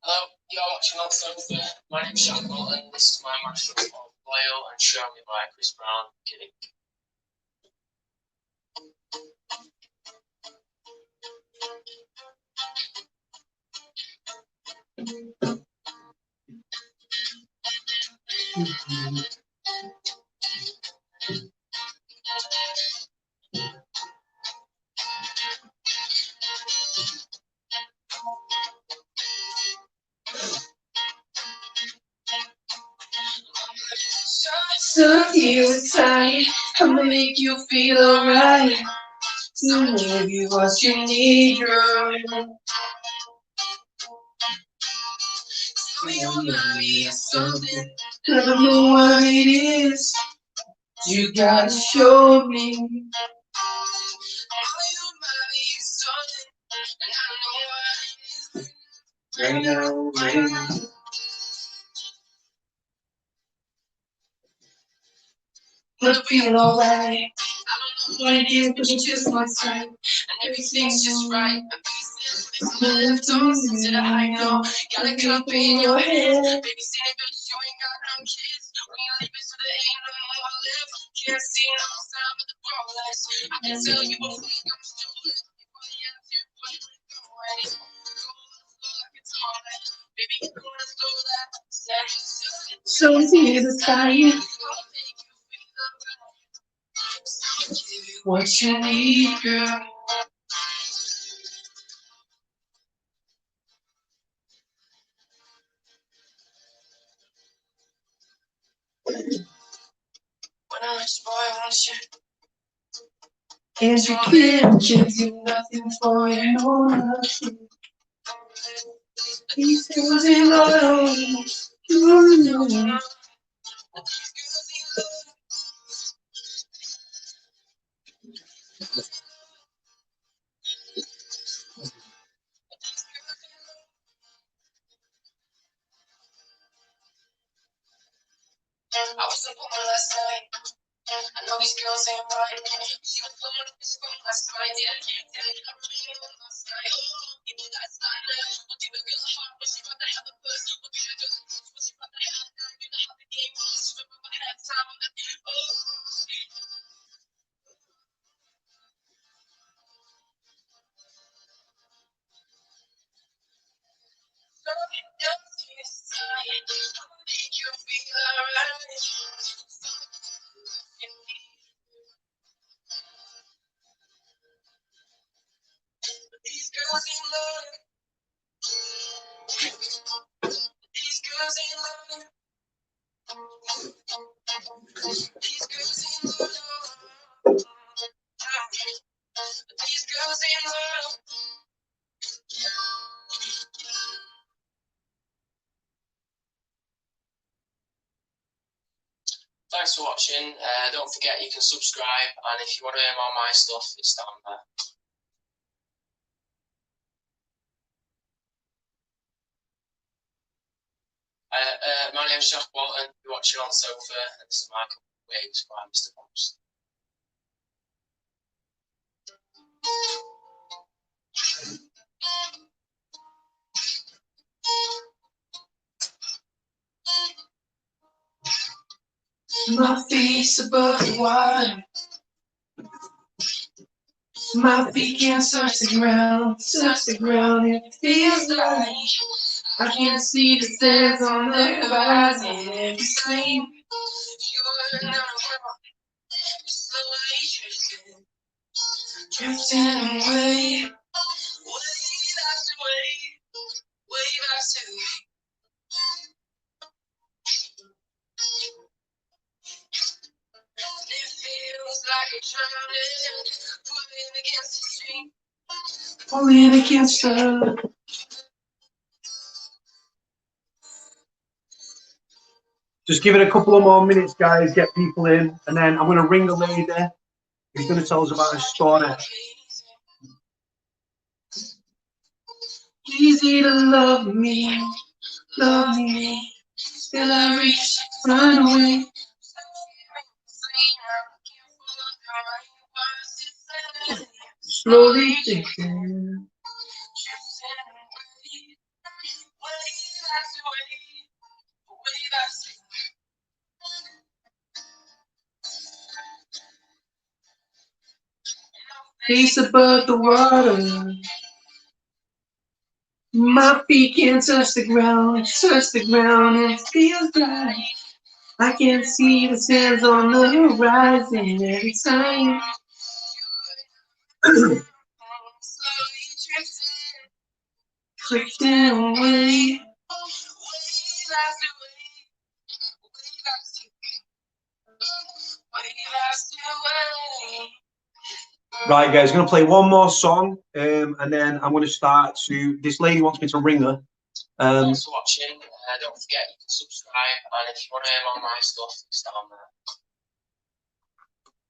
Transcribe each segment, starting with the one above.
Hello, you're watching on Sofa. My name's Sean Bolton. This is my master of Loyal and Show Me by Chris Brown. Kidding. So here inside, I'ma make you feel alright. So maybe what you need, girl. Tell me something, I don't know what it is. You gotta show me. Right now, right now. But feel alright. I don't know what it is, but it's just my sight. And everything's just right. But don't sit I know. Got a cup in your hand. Baby, see it, bitch, you ain't got no kids. When you leave it, so there ain't no more left. Can't see no sign of the progress. I can tell you before you come still live. Everybody has you, but you ain't going. Go like it's all that. Baby, you gonna throw that. So here's the sign. What you need, girl. When I was boy, I want you. And you can't do nothing for you, no nothing. These girls ain't loyal. You know. I was up on my last night. I know these girls ain't right. She was blowing up his phone last night. Yeah, I really on last night. Oh, people got silent. What do you feel hard when she about to have a buzz? What do you do? What she about to have now? You know how the game goes. She remember halftime. Oh. So just decide. I'ma make you feel alright. These girls ain't love. These girls ain't love. These girls ain't love. These girls ain't love. Thanks for watching. Don't forget you can subscribe, and if you want to hear more of my stuff, it's down there. My name's Jack Walton. You're watching on Sofa, and this is Michael Waves by Mr. Bumps. My feet's above the water. My feet can't touch the ground, it feels like I can't see the stairs on the horizon. Every sleep, you're not around, slowly drifting away, way back to way back to. It feels like a drowning, pulling against the street. Pulling against the. Just give it a couple of more minutes, guys, get people in, and then I'm going to ring a lady who's going to tell us about her story. Easy to love me, still I reach, run away. Slowly thinking. face above the water. My feet can't touch the ground, and it feels like I can't see the sands on the horizon every time. Drifting away. Right, guys, I'm going to play one more song, and then I'm going to start to. This lady wants me to ring her. Thanks for watching. Don't forget you can subscribe, and if you want to hear all my stuff, it's down there.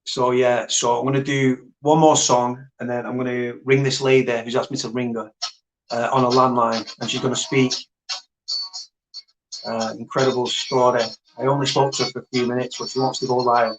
So yeah, so I'm going to do one more song, and then I'm going to ring this lady who's asked me to ring her on a landline, and she's going to speak. Incredible story. I only spoke to her for a few minutes, but she wants to go live.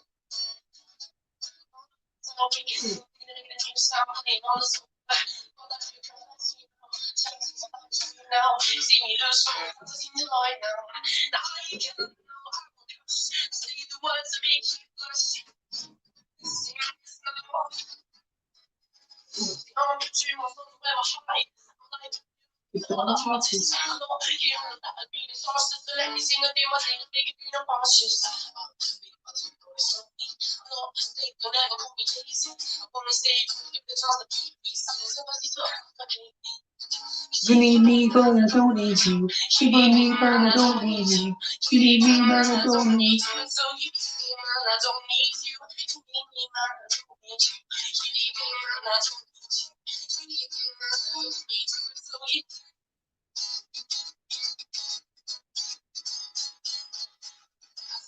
You need me, but I don't need you. You need me, but I don't need you. You need me, but I don't need you. So you need me, man, I don't need you. You need me, man, I don't need you. You need me, man, I don't need you. You need me, man, I don't need you. So you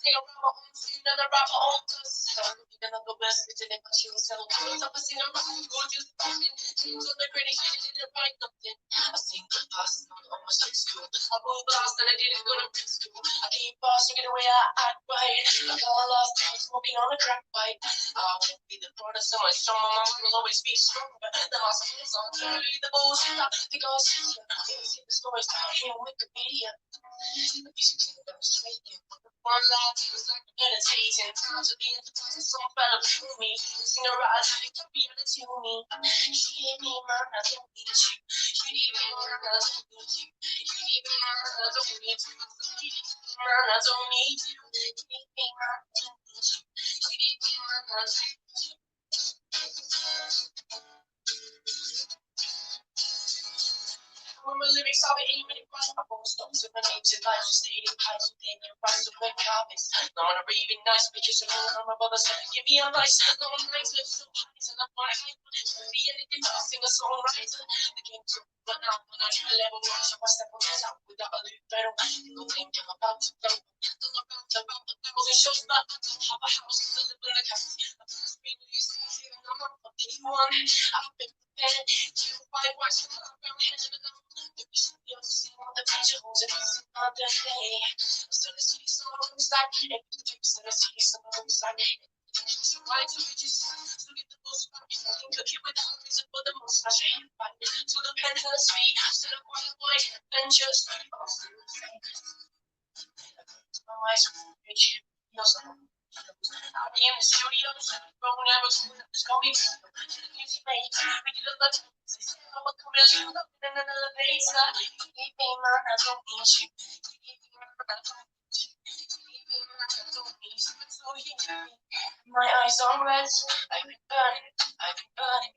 sing around my own scene and I rap my own dust. Even though the best bitch in it, but she was so good. I'm a singer, I'm gorgeous, fucking things on the credit, she didn't write nothing. I sing past on my street school. I moved blast and I didn't go to prep school. I came fast to get away, I act right. I got lost, smoking on a crack pipe. I won't be the product so much, so my mom will always be stronger. The last song, truly the bullshit. Because I always get the stories down here on Wikipedia. The music's in the demonstration. One life was like a meditation. Time to be entertained, some fella through me. Sing a ride, like a reality to me. You need me, man, I don't need you. You need me, man, I don't need you. You need me, man, I don't need you. You need me, man, I don't need you. You need me, man, I don't need you. You need me, man, I don't need you. When my lyrics are aiming at right, I won't stop to my names in life, just stating heights within your rights of red carpets. No one are even nice because of all my brothers said, give me advice. No one likes live so high, and I'm my hype. Be anything but a singer songwriter. The game took, but now when I try level one, so I step on the top without a loop pedal. People think I'm about to blow. Don't know about the thousand shows, but I don't have a house to live in the country. I'm just being used to it, and I'm not for anyone. I've been prepared to fight, watch the clock around hand, and I'm the pigeonholes and it's another day. So let's see some moves like it. So let's see some moves like it. So why do we just to get the most fun? Think cook it with the reason for the most I should hit back to the penthouse suite. Still a quiet boy, adventures. My eyes will reach you. I'll be in the studio, won't ever just call me. Music mate, we did a lot. I'm a commercial in an elevator. You need me, man, I don't need you. You need me, man, I don't need you. You need me, man, I don't need you. So you need me. My eyes are red, I've been burning, I've been burning.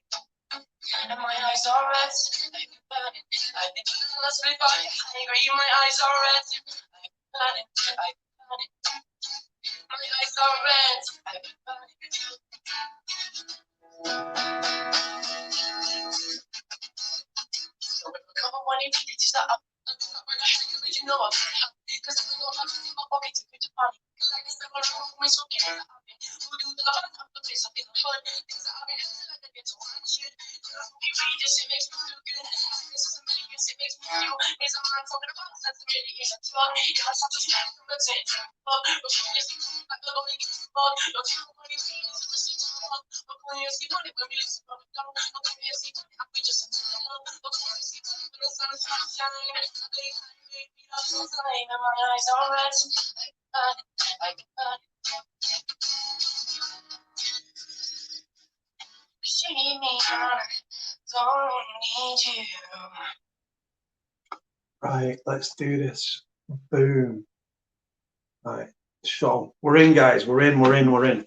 And my eyes are red, I've been burning, I've been burning. Let's be fine. I agree, my eyes are red, I've been burning, I've been burning. My eyes are red, I've been burning. So if I come on one day, it's just that I'm not going to have you, you know I'm because I know how to see my pocket to put your body. Like it's never wrong with me, so get it out. Who do the hard? I'm the place I've been hard. Things that I've been hurt like I get to one shit. You read this, it makes me feel good. This is a million, it makes me feel. Is a man talking about that's a million, it's a drug. Yeah, I start to stand from the tent. But when you see like the only gets the bug, don't tell me what you feel, it's the season of love. But when you see money, when you see money, don't. But when you see money, I'll be just a man. But when you see money, when the sun is shining, and my eyes are red, I can burn it. Right, let's do this. Boom. Right, so we're in, guys. We're in.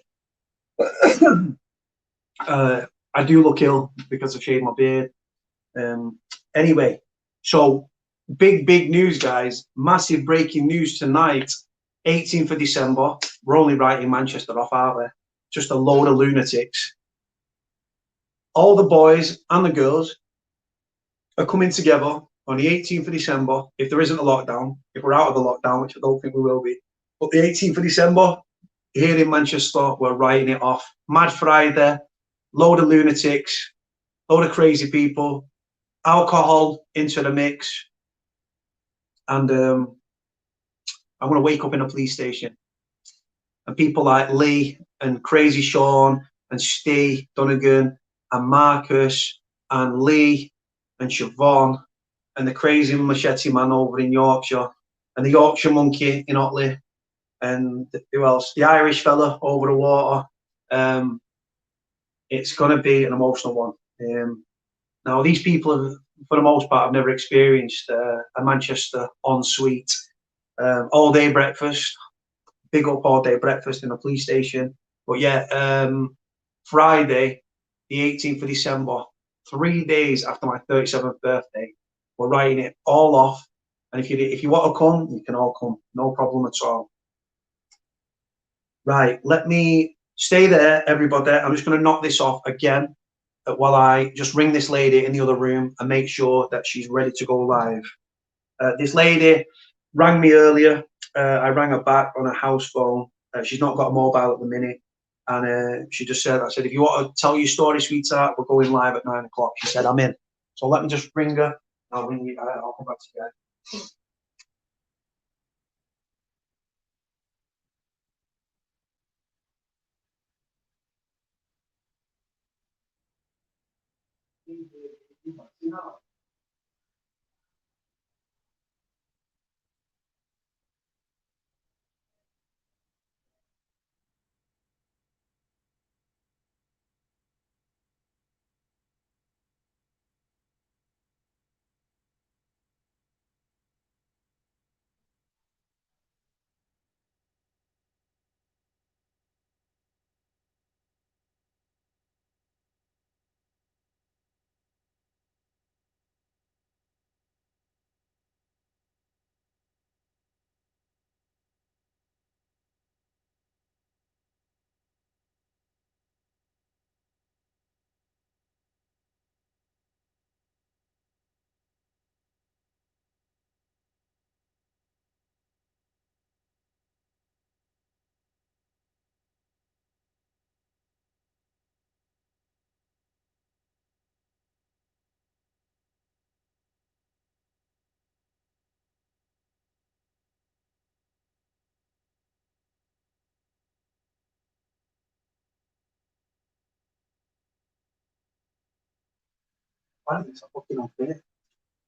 I do look ill because I've shaved my beard. Anyway, so big news, guys. Massive breaking news tonight. 18th of December. We're only right in Manchester off, aren't we? Just a load of lunatics. All the boys and the girls are coming together on the 18th of December. If there isn't a lockdown, if we're out of the lockdown, which I don't think we will be, but the 18th of December here in Manchester, we're writing it off. Mad Friday, load of lunatics, load of crazy people, alcohol into the mix, and I'm going to wake up in a police station. And people like Lee and Crazy Sean and Steve Donegan and Marcus and Lee and Siobhan and the crazy machete man over in Yorkshire and the Yorkshire monkey in Otley and who else? The Irish fella over the water. It's going to be an emotional one. Now, these people, have, for the most part, have never experienced a Manchester ensuite all-day breakfast. Big up all-day breakfast in a police station. But yeah, Friday, the 18th of December, 3 days after my 37th birthday, we're writing it all off. And if you want to come, you can all come. No problem at all. Right, let me stay there, everybody. I'm just going to knock this off again while I just ring this lady in the other room and make sure that she's ready to go live. This lady rang me earlier. I rang her back on a house phone. She's not got a mobile at the minute. And she just said, I said, if you want to tell your story, sweetheart, we're going live at 9 o'clock. She said, I'm in. So let me just ring her. I'll ring you. I'll come back to you.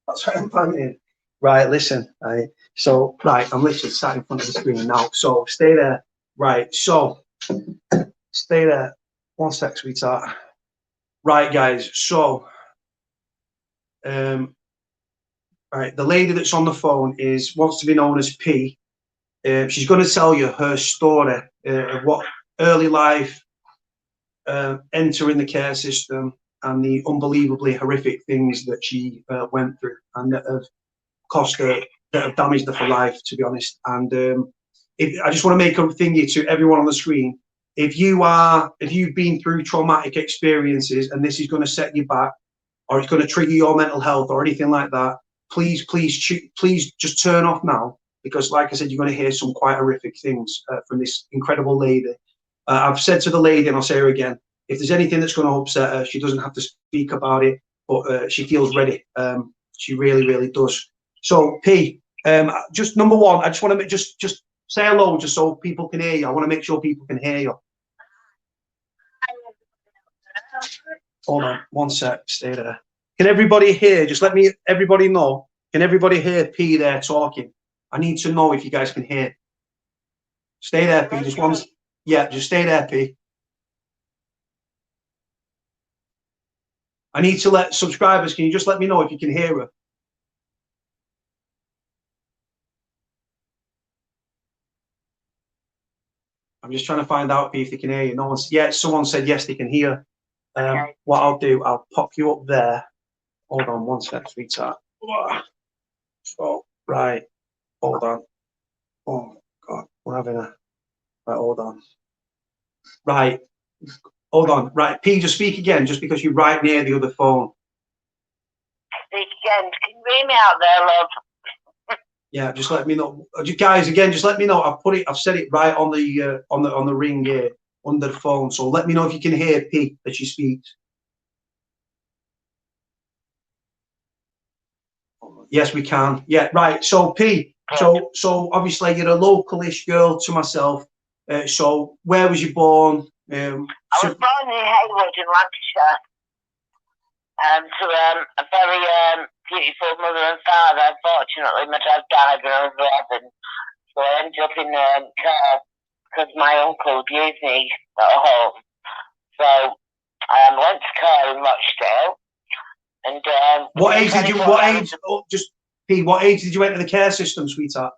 That's what I'm planning. Right, listen. Right, I'm literally sat in front of the screen now. So stay there. Right, so stay there. 1 sec, sweetheart. Right, guys. So, right, the lady that's on the phone wants to be known as P. She's going to tell you her story of what early life, entering the care system, and the unbelievably horrific things that she went through, and that have cost her, that have damaged her for life, to be honest. And I just want to make a thingy to everyone on the screen. If you've been through traumatic experiences and this is going to set you back, or it's going to trigger your mental health or anything like that, please just turn off now, because like I said, you're going to hear some quite horrific things from this incredible lady. I've said to the lady, and I'll say her again, if there's anything that's going to upset her, she doesn't have to speak about it, but she feels ready. She really does. So P, just number one, I just want to just say hello, just so people can hear you. I want to make sure people can hear you. Hold on 1 sec, stay there. Can everybody hear? Just let everybody know. Can everybody hear P there talking? I need to know if you guys can hear. Stay there, P. Just stay there, P. I need to let subscribers. Can you just let me know if you can hear her? I'm just trying to find out if they can hear you. No one's. Yeah, someone said yes, they can hear. Okay. What I'll do, I'll pop you up there. Hold on one sec, sweetheart. So, right. Hold on. Oh God, we're having a. Right, hold on. Right. Hold on. Right, P, just speak again, just because you're right near the other phone. Speak again. Can you hear me out there, love? Yeah, just let me know. Guys, again, just let me know. I've said it right on the ring here under the phone. So let me know if you can hear P as she speaks. Yes, we can. Yeah, right. So P, so obviously you're a localish girl to myself. So where was you born? I was born in Haywood in Lancashire. To a very beautiful mother and father. Unfortunately, my dad died when I was 11, so I ended up in care because my uncle abused me at home. So I went to care in Rochdale. And what age did you? What age? Oh, just P. What age did you enter the care system, sweetheart?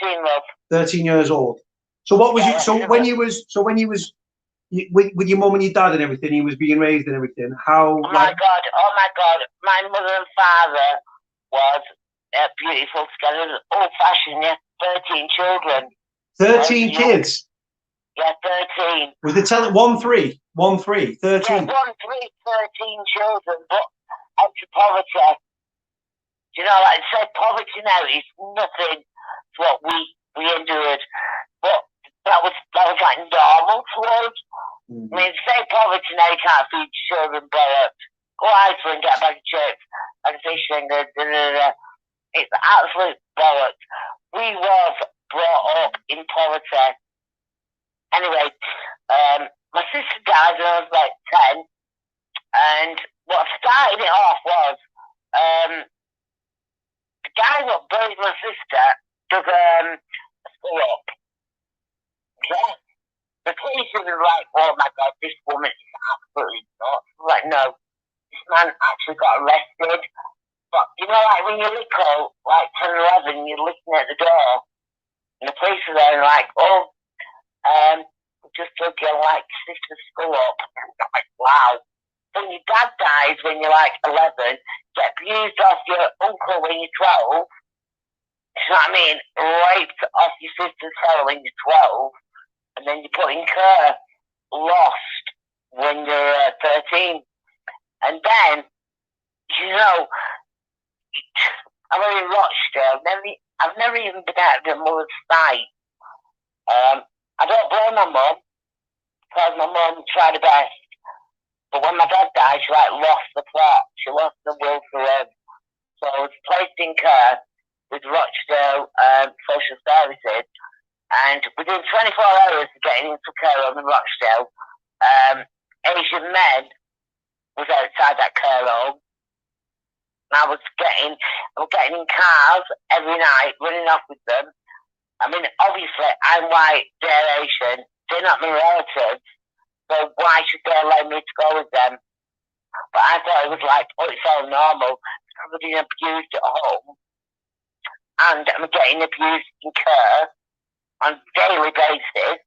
13, love. 13 years old. So what was you? So when you was with your mum and your dad and everything, you was being raised and everything. How? Oh my God! Oh my God! My mother and father was beautiful, together, old-fashioned. Yeah, 13 children. 13 kids. Yeah, 13. Was they telling 1 3 1 3 13? Yeah, 1 3 13 children, but into poverty. You know, like I said, poverty now is nothing to what we endured, but that was like normal to us. I mean, say poverty now, you can't feed children bollocks. Go out and get back to church and fishing. It's absolute bollocks. We was brought up in poverty. Anyway, my sister died when I was like 10, and what started it off was the guy that buried my sister took a school up. Yeah. The police was like, oh my God, this woman is absolutely nuts. Like, no, this man actually got arrested. But, you know, like when you're little, like 10 or 11, you're listening at the door, and the police are there and like, oh, just took your, like, sister's school up. And I'm like, wow. When your dad dies when you're like 11, get abused off your uncle when you're 12, you know what I mean? Raped off your sister's cell when you're 12, and then you're put in care, lost when you're 13. And then, you know, I live in Rochdale. I've never even been out of my mother's sight. I don't blame my mum, because my mum tried her best. But when my dad died, she like lost the plot. She lost the will to live. So I was placed in care with Rochdale Social Services. And within 24 hours of getting into care home in Rochdale, Asian men was outside that care home. And I was getting in cars every night, running off with them. I mean, obviously, I'm white, they're Asian, they're not my relatives, so why should they allow me to go with them? But I thought it was like, oh, it's all normal. I'm getting abused at home, and I'm getting abused in care on a daily basis,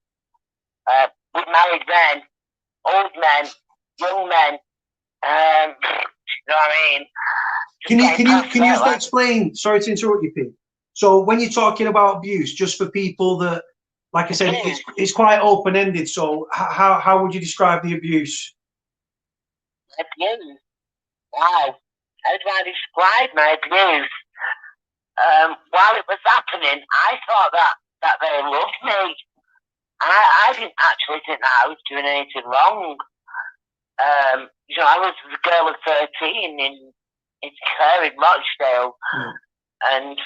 with married men, old men, young men, you know what I mean? Can you just explain? Sorry to interrupt you, Pete. So when you're talking about abuse, just for people that, like I said, it's quite open ended. So how would you describe the abuse? Abuse? Wow. How do I describe my abuse? While it was happening, I thought that they loved me. I didn't actually think that I was doing anything wrong. You know, I was a girl of 13 in care in Rochdale, and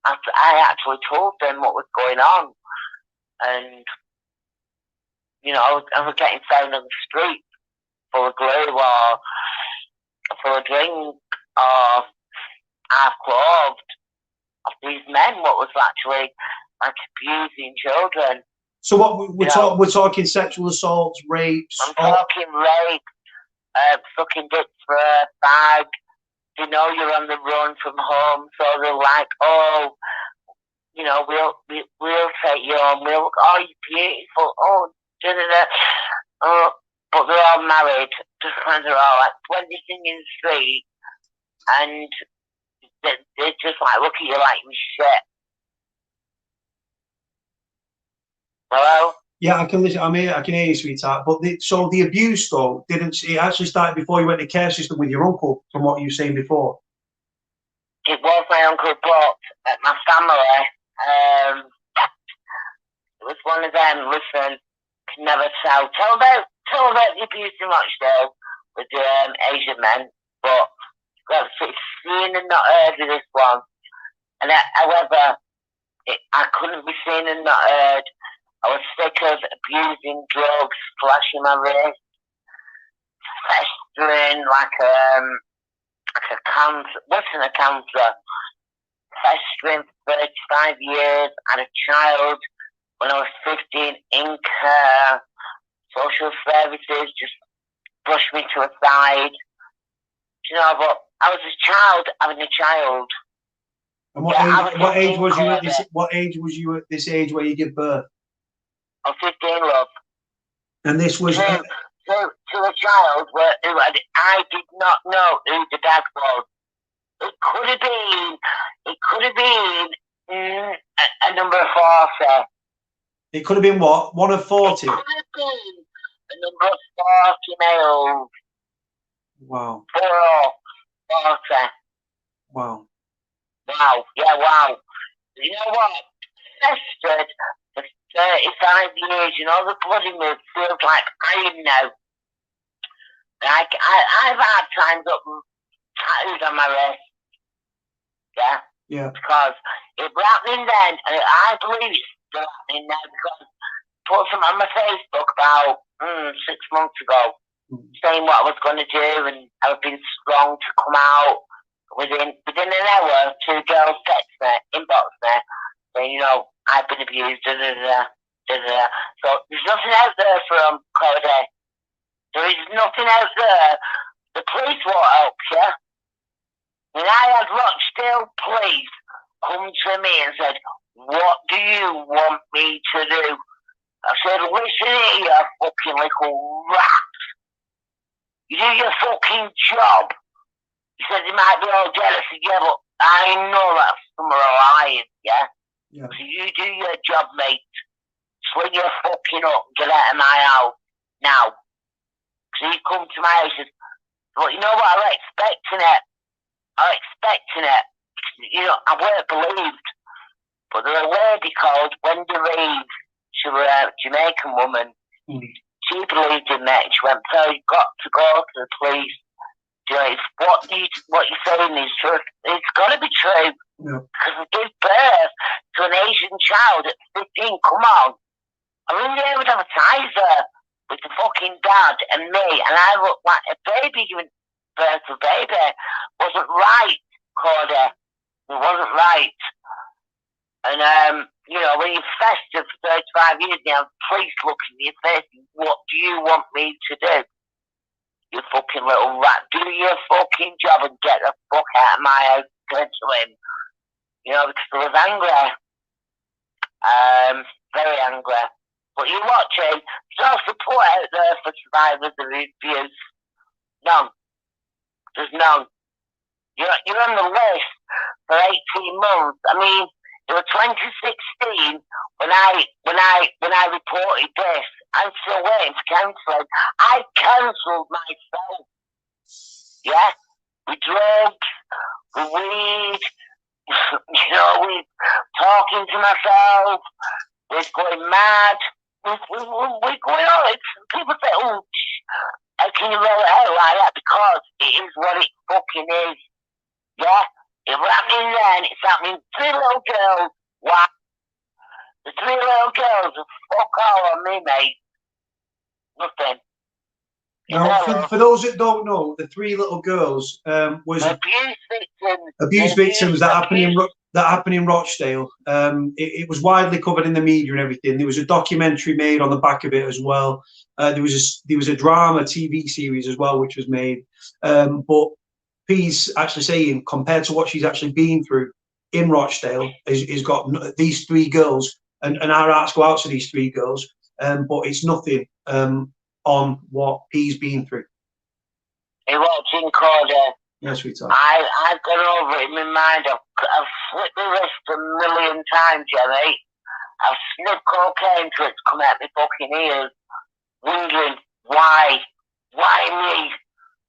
I actually told them what was going on, and you know, I was getting found on the street for a glue or for a drink or half clothed of these men. What was actually like abusing children. So what we're talking sexual assaults, rapes. I'm talking rape. sucking dicks for a bag. They know you're on the run from home, so they're like, oh, you know, we'll take you on. Oh, you're beautiful. Oh, da da da. Oh, but they're all married. Just kind of all like when they sing in the street, and they just like look at you like you shit. Hello? Yeah, I can listen. I'm here. I can hear you, sweetheart. But so the abuse, though, it actually started before you went to care system with your uncle, from what you were saying before? It was my uncle, but my family, it was one of them. Listen, can never tell. Tell about the abuse in Rochdale with the Asian men, but well, it's seen and not heard of this one. And however, I couldn't be seen and not heard. I was sick of abusing drugs, flashing my wrist, festering like a cancer. Wasn't a cancer. Festering for 35 years. Had a child when I was 15 in care. Social services just brushed me to a side. You know, but I was a child having a child. And what age was you at this? What age was you at this age where you give birth? I was 15, love. And this was to a child who I did not know who the dad was. It could have been a number of 40. It could have been what? One of 40? It could have been a number of 40 males. Wow. 40. Wow. Wow. Yeah, wow. You know what? Festered for 35 years, you know, the bloody move feels like iron now. Like, I've had times up tattoos on my wrist. Yeah? Yeah. Because it was happening then, and I believe it's still happening now, because I put something on my Facebook about 6 months ago, saying what I was going to do, and I've been strong to come out. Within an hour, 2 girls text me, inbox me, saying, you know, I've been abused, da da da da da. So there's nothing out there from Cody. There is nothing out there. The police won't help you. When I had Rochdale police come to me and said, what do you want me to do? I said, listen here, you fucking little rat. You do your fucking job. He said they might be all jealous of you, but I know that some are lying, yeah? Yeah. So you do your job, mate. Sling your fucking up and get out of my house now. So he come to my house and said, well, you know what, I'm expecting it. You know, I weren't believed. But there's a lady called Wendy Reed. She was a Jamaican woman. She believed in me. She went, so you've got to go to the police. You know, what you're saying is true. It's got to be true. Yeah. Because I gave birth to an Asian child at 15. Come on. I mean, they would advertise her with the fucking dad and me, and I looked like a baby giving birth to a baby. Wasn't right, Cody. It wasn't right. And, you know, when you fester for 35 years now, police looking in your face, what do you want me to do? You fucking little rat. Do your fucking job and get the fuck out of my house. Turn to him. You know, because I was angry. Very angry. But you're watching, there's no support out there for survivors of abuse. None. There's none. You're on the list for 18 months. I mean, it was 2016 when I reported this. I'm still waiting for counselling. I cancelled myself. Yeah? With drugs, with weed, you know, with talking to myself, with going mad, with going on. People say, oh, how can you roll it out like that? Because it is what it fucking is. Yeah? It was happening then, it's happening. 3 little girls. Wow. The 3 little girls are fuck all on me, mate. Nothing. Now, for those that don't know, the 3 little girls was abuse victims. Abuse victims that happened in that happened in Rochdale. It was widely covered in the media and everything. There was a documentary made on the back of it as well. There was a drama TV series as well, which was made. But P's actually saying, compared to what she's actually been through in Rochdale, is got these three girls, and our hearts go out to these three girls. But it's nothing on what P's been through. He walked in corner. Yeah, sweetheart. I've gone over it in my mind. I've flipped the wrist a million times, Jenny. I've sniffed cocaine till it's come out my fucking ears, wondering why me?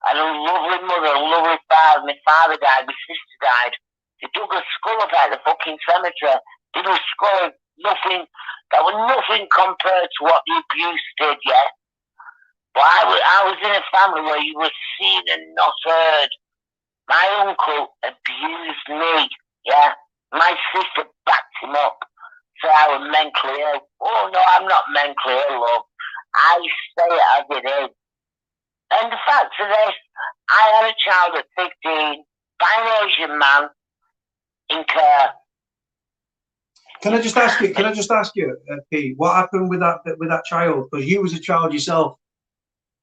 I had a lovely mother, a lovely father. My father died, my sister died. They dug a skull up out of the fucking cemetery. Did a skull, nothing. That was nothing compared to what the abuse did, yeah. But I was in a family where you were seen and not heard. My uncle abused me, yeah. My sister backed him up, said I was mentally ill. Oh no, I'm not mentally ill, love. I say it as it is. And the fact of this, I had a child at 15 by an Asian man in care. Can I just ask you, P, what happened with that child? Because you was a child yourself.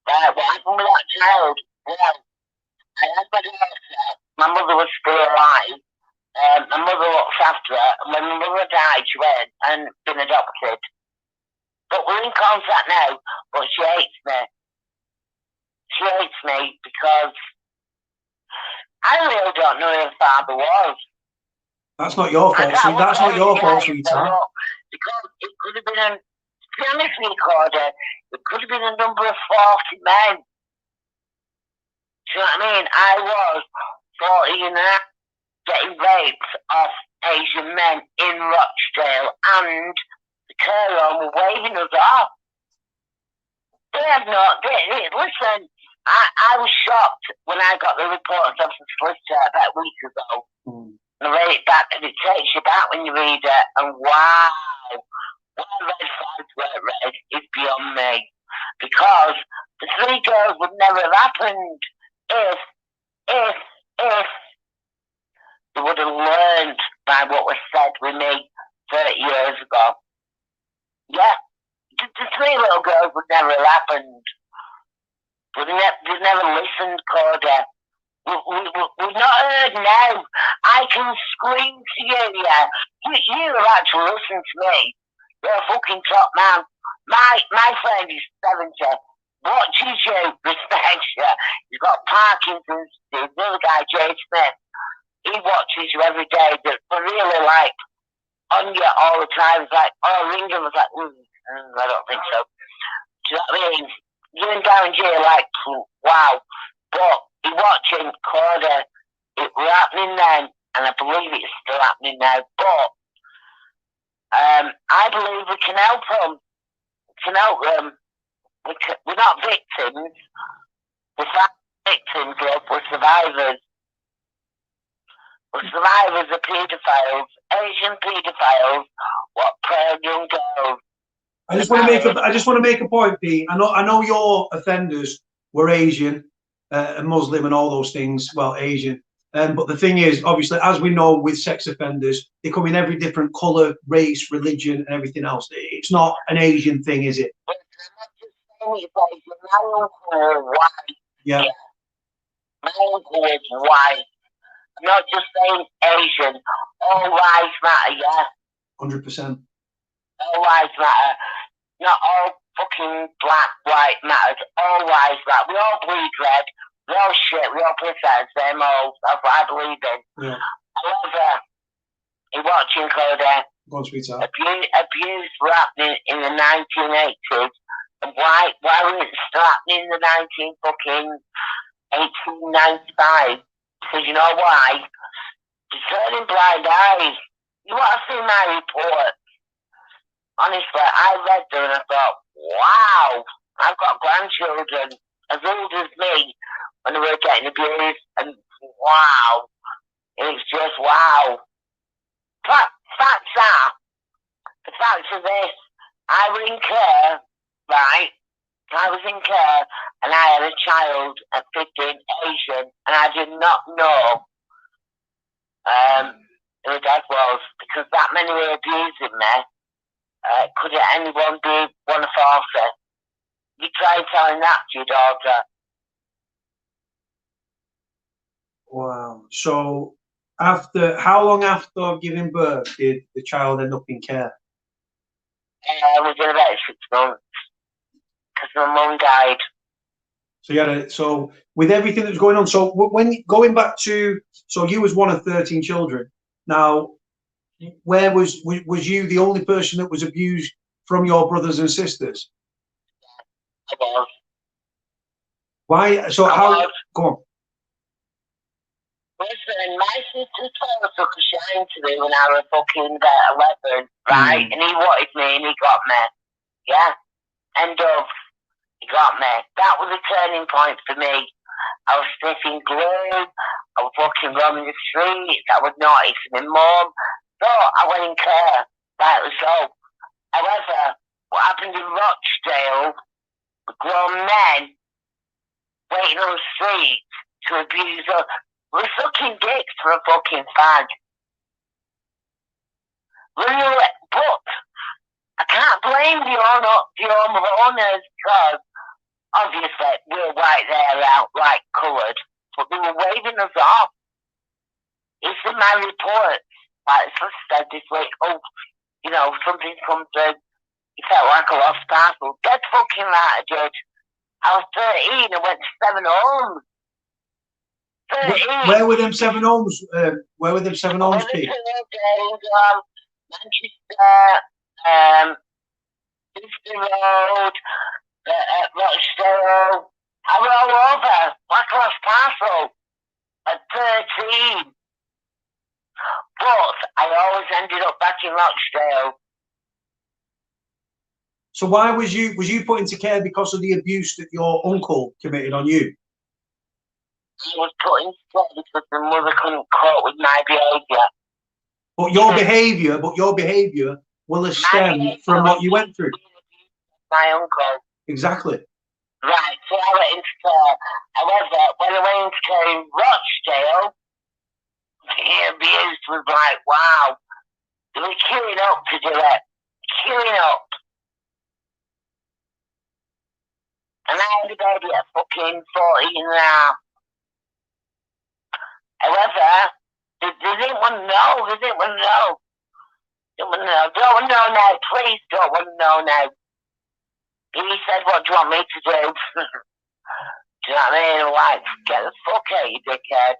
What happened with that child? Well, I had my daughter. My mother was still alive. My mother looked after her. And when my mother died, she went and been adopted. But we're in contact now. But she hates me. She hates me because I really don't know who her father was. That's not your fault. That's not your fault, sweetheart. Because it could have been to be honest with you, Cody, it could have been a number of 40 men. Do you know what I mean? I was 40 and a half getting raped off Asian men in Rochdale, and the care home were waving us off. They have not. Listen, I was shocked when I got the reports off the solicitor about a week ago. And I read it back, and it takes you back when you read it, and wow, why red flags weren't red is beyond me. Because the three girls would never have happened if they would have learned by what was said with me 30 years ago. Yeah, the three little girls would never have happened. But they never listened, Cody. We've not heard now. I can scream to you, yeah. You have actually listened to me. You're a fucking top man. My friend is 70. Watches you, respects you. He's got Parkinson's. The other guy, Jay Smith, he watches you every day. But really, like, on you all the time. It's like, oh, ring him. I was like, I don't think so. Do you know what I mean? You and Darren G are like, wow. But he watching Cody. It was happening then, and I believe it's still happening now. But I believe we can help them. We can help them. We're not victims. We're not victims, love. We're survivors. We're survivors of paedophiles, Asian paedophiles, what prey on young girls. I just want to make a point, Pete. I know your offenders were Asian and Muslim and all those things. Well, Asian. But the thing is, obviously, as we know with sex offenders, they come in every different colour, race, religion, and everything else. It's not an Asian thing, is it? My uncle was white. Yeah. My uncle was white. I'm not just saying Asian. All lives matter, yeah? 100%. All lives matter. Not all fucking black, white matters. All lives matter. We all bleed red. We all shit. We all piss out the same holes. That's what I believe in. Yeah. However, in watching Cody, go on, sweetheart. Abuse were happening in the 1980s. And why was it still happening in the 1895? Because you know why? You're turning blind eyes. You want to see my report? Honestly, I read them and I thought, wow, I've got grandchildren as old as me when they were getting abused, and wow, it's just wow. Facts are, the facts are this, I was in care, right? I was in care, and I had a child at 15, Asian, and I did not know who my dad was, because that many were abusing me. Could anyone be one of 40? You try telling that to your daughter. Wow. So how long after giving birth did the child end up in care? Within about 6 months, because my mum died. So with everything that was going on, so when going back to, so you was one of 13 children. Now, where was you the only person that was abused from your brothers and sisters? I was. Why? So how? Go on. Listen, my sister's father took a shine to me when I was fucking about 11, right? And he wanted me and he got me. Yeah? End of. He got me. That was a turning point for me. I was sniffing glue. I was walking around the streets. I was naughty to my mum. So I went in care. Rightly so. However, what happened in Rochdale, grown men waiting on the street to abuse us. We're sucking dicks for a fucking fag. Really, but I can't blame the owners because obviously we're white, they're outright coloured, but they were waving us off. It's in my report. Like said this week, something come through. It felt like a lost parcel. Dead fucking right I did. I was 13, I went to 7 homes. 13. Where were them 7 homes? Where were them 7 homes, Pete? Manchester, Easter Road, Rochdale. I was all over, like a lost parcel, at 13. But I always ended up back in Rochdale. So why was you put into care because of the abuse that your uncle committed on you? I was put into care because my mother couldn't cope with my behaviour. But your behaviour will have stemmed from what you went through. My uncle. Exactly. Right, so I went into care. However, when I went into care in Rochdale, the abuse was like, wow. They were queuing up to do it. Queuing up. And I had a baby at fucking 14 and a half. However, they didn't want to know. They didn't want to know. Don't want to know. Don't want to know now. Please don't want to know now. He said, what do you want me to do? Do you know what I mean? Like, get the fuck out, you dickhead.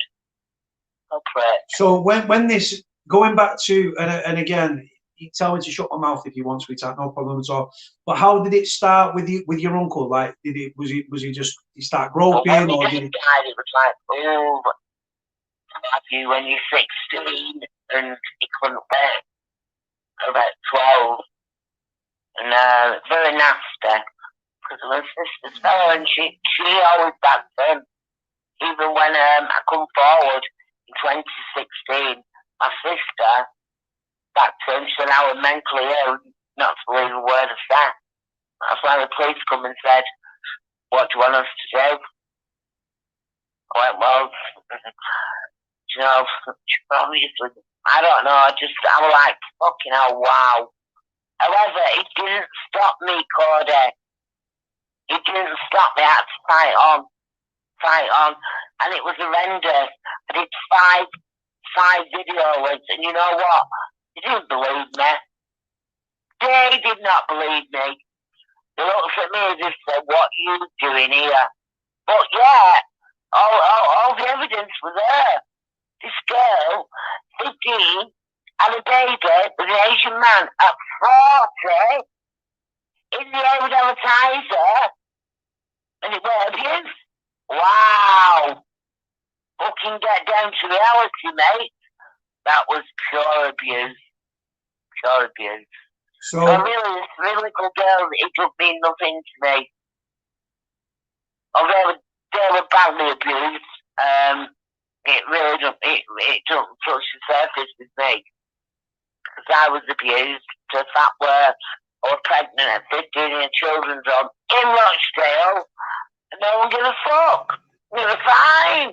Oh, prick. So when this, going back to, and again, you tell me to shut my mouth if you want, sweetheart, no problem at all. But how did it start with your uncle? Like, was he just start groping, well, or did he? Died, it was like, oh, have you when you're 16, and he couldn't wait. About 12, and very nasty. Because my sister's fell, and she always backed him. Even when I come forward in 2016, my sister backed him. She said I was mentally ill, not to believe a word of that. That's why the police come and said, "What do you want us to do?" I went, "Well, obviously." I don't know, I was like, fucking hell, wow. However, it didn't stop me, Cody. It didn't stop me. I had to fight on. And it was horrendous. I did five videos, and you know what? They didn't believe me. They did not believe me. They looked at me as if they said, what are you doing here? But yeah, all the evidence was there. This girl, 15, had a baby with an Asian man at 40 in the old advertiser, and it was abuse. Wow. Fucking get down to reality, mate. That was pure abuse. Pure abuse. So really, this little girl, it don't mean nothing to me. Although they were badly abused, it really don't, it don't touch the surface with me. Because I was abused to the fact where I was pregnant at 15 in a children's home in Rochdale, and no one gave a fuck. We were fine.